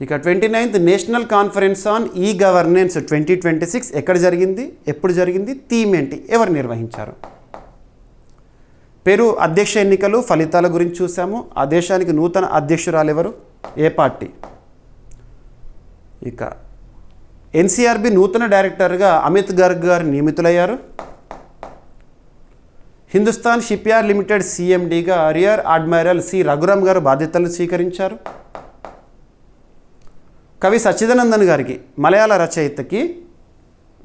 [SPEAKER 1] ఇక 29th national conference on e governance 2026 ఎక్కడ జరిగింది, ఎప్పుడు జరిగింది, థీమ్ ఏంటి, ఎవరు నిర్వహించారు? పెరు అధ్యక్ష ఎన్నికలు ఫలితాల గురించి చూసాము. ఆ దేశానికి నూతన అధ్యక్షురాలు ఎవరు, ఏ పార్టీ? ఇక ఎన్సీఆర్బీ నూతన డైరెక్టర్గా అమిత్ గర్గ్ గారు నియమితులయ్యారు. హిందుస్థాన్ షిప్యార్డ్ లిమిటెడ్ సిఎండిగా రియర్ అడ్మైరల్ సి రఘురామ్ గారు బాధ్యతలు స్వీకరించారు. కవి సచ్చిదానందన్ గారికి, మలయాళ రచయితకి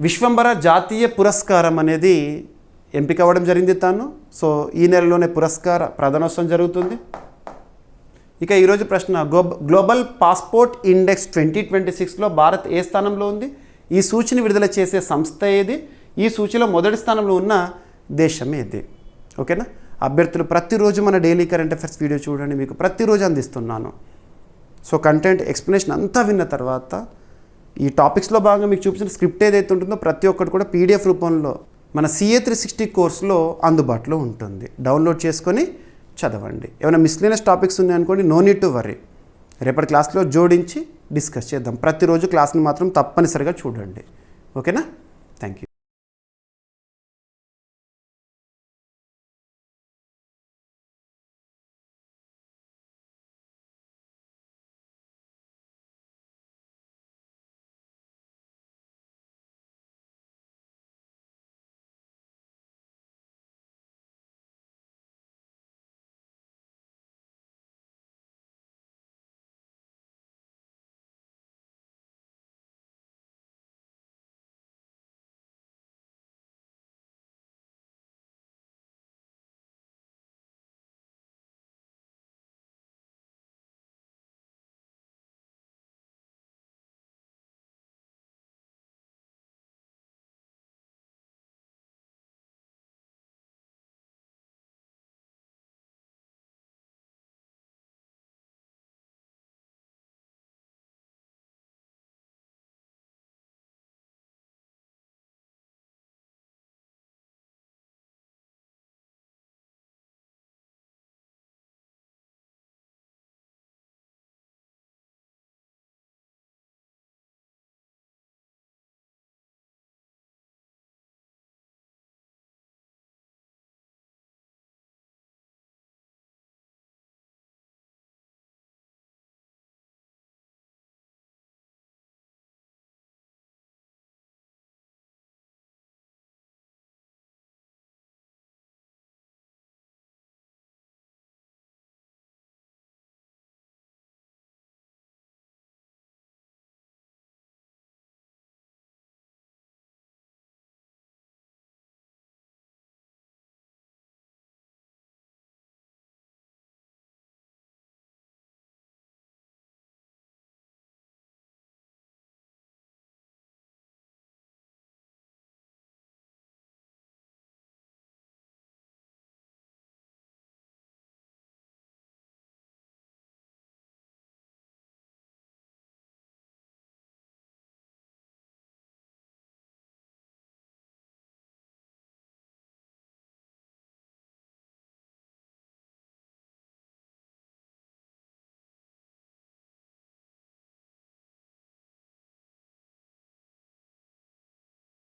[SPEAKER 1] విశ్వంబర జాతీయ పురస్కారం అనేది ఎంపిక అవ్వడం జరిగింది తాను. సో ఈ నెలలోనే పురస్కార ప్రదానోత్సవం జరుగుతుంది. ఇక ఈరోజు ప్రశ్న, గ్లోబల్ పాస్పోర్ట్ ఇండెక్స్ 2026లో భారత్ ఏ స్థానంలో ఉంది? ఈ సూచిని విడుదల చేసే సంస్థ ఏది? ఈ సూచిలో మొదటి స్థానంలో ఉన్న దేశం ఏది? ఓకేనా. అభ్యర్థులు ప్రతిరోజు మన డైలీ కరెంట్ అఫైర్స్ వీడియో చూడండి, మీకు ప్రతిరోజు అందిస్తున్నాను. సో కంటెంట్ ఎక్స్ప్లెనేషన్ అంతా విన్న తర్వాత ఈ టాపిక్స్లో భాగంగా మీకు చూపించిన స్క్రిప్ట్ ఏదైతే ఉంటుందో ప్రతి ఒక్కటి కూడా పీడిఎఫ్ రూపంలో మన CA 360 కోర్సులో అందుబాటులో ఉంటుంది. డౌన్లోడ్ చేసుకొని చదవండి. ఏమైనా మిస్లీనియస్ టాపిక్స్ ఉన్నాయనుకోండి, నో నీడ్ టు వర్రీ, రేపటి క్లాస్లో జోడించి డిస్కస్ చేద్దాం. ప్రతిరోజు క్లాస్ని మాత్రం తప్పనిసరిగా చూడండి. ఓకేనా.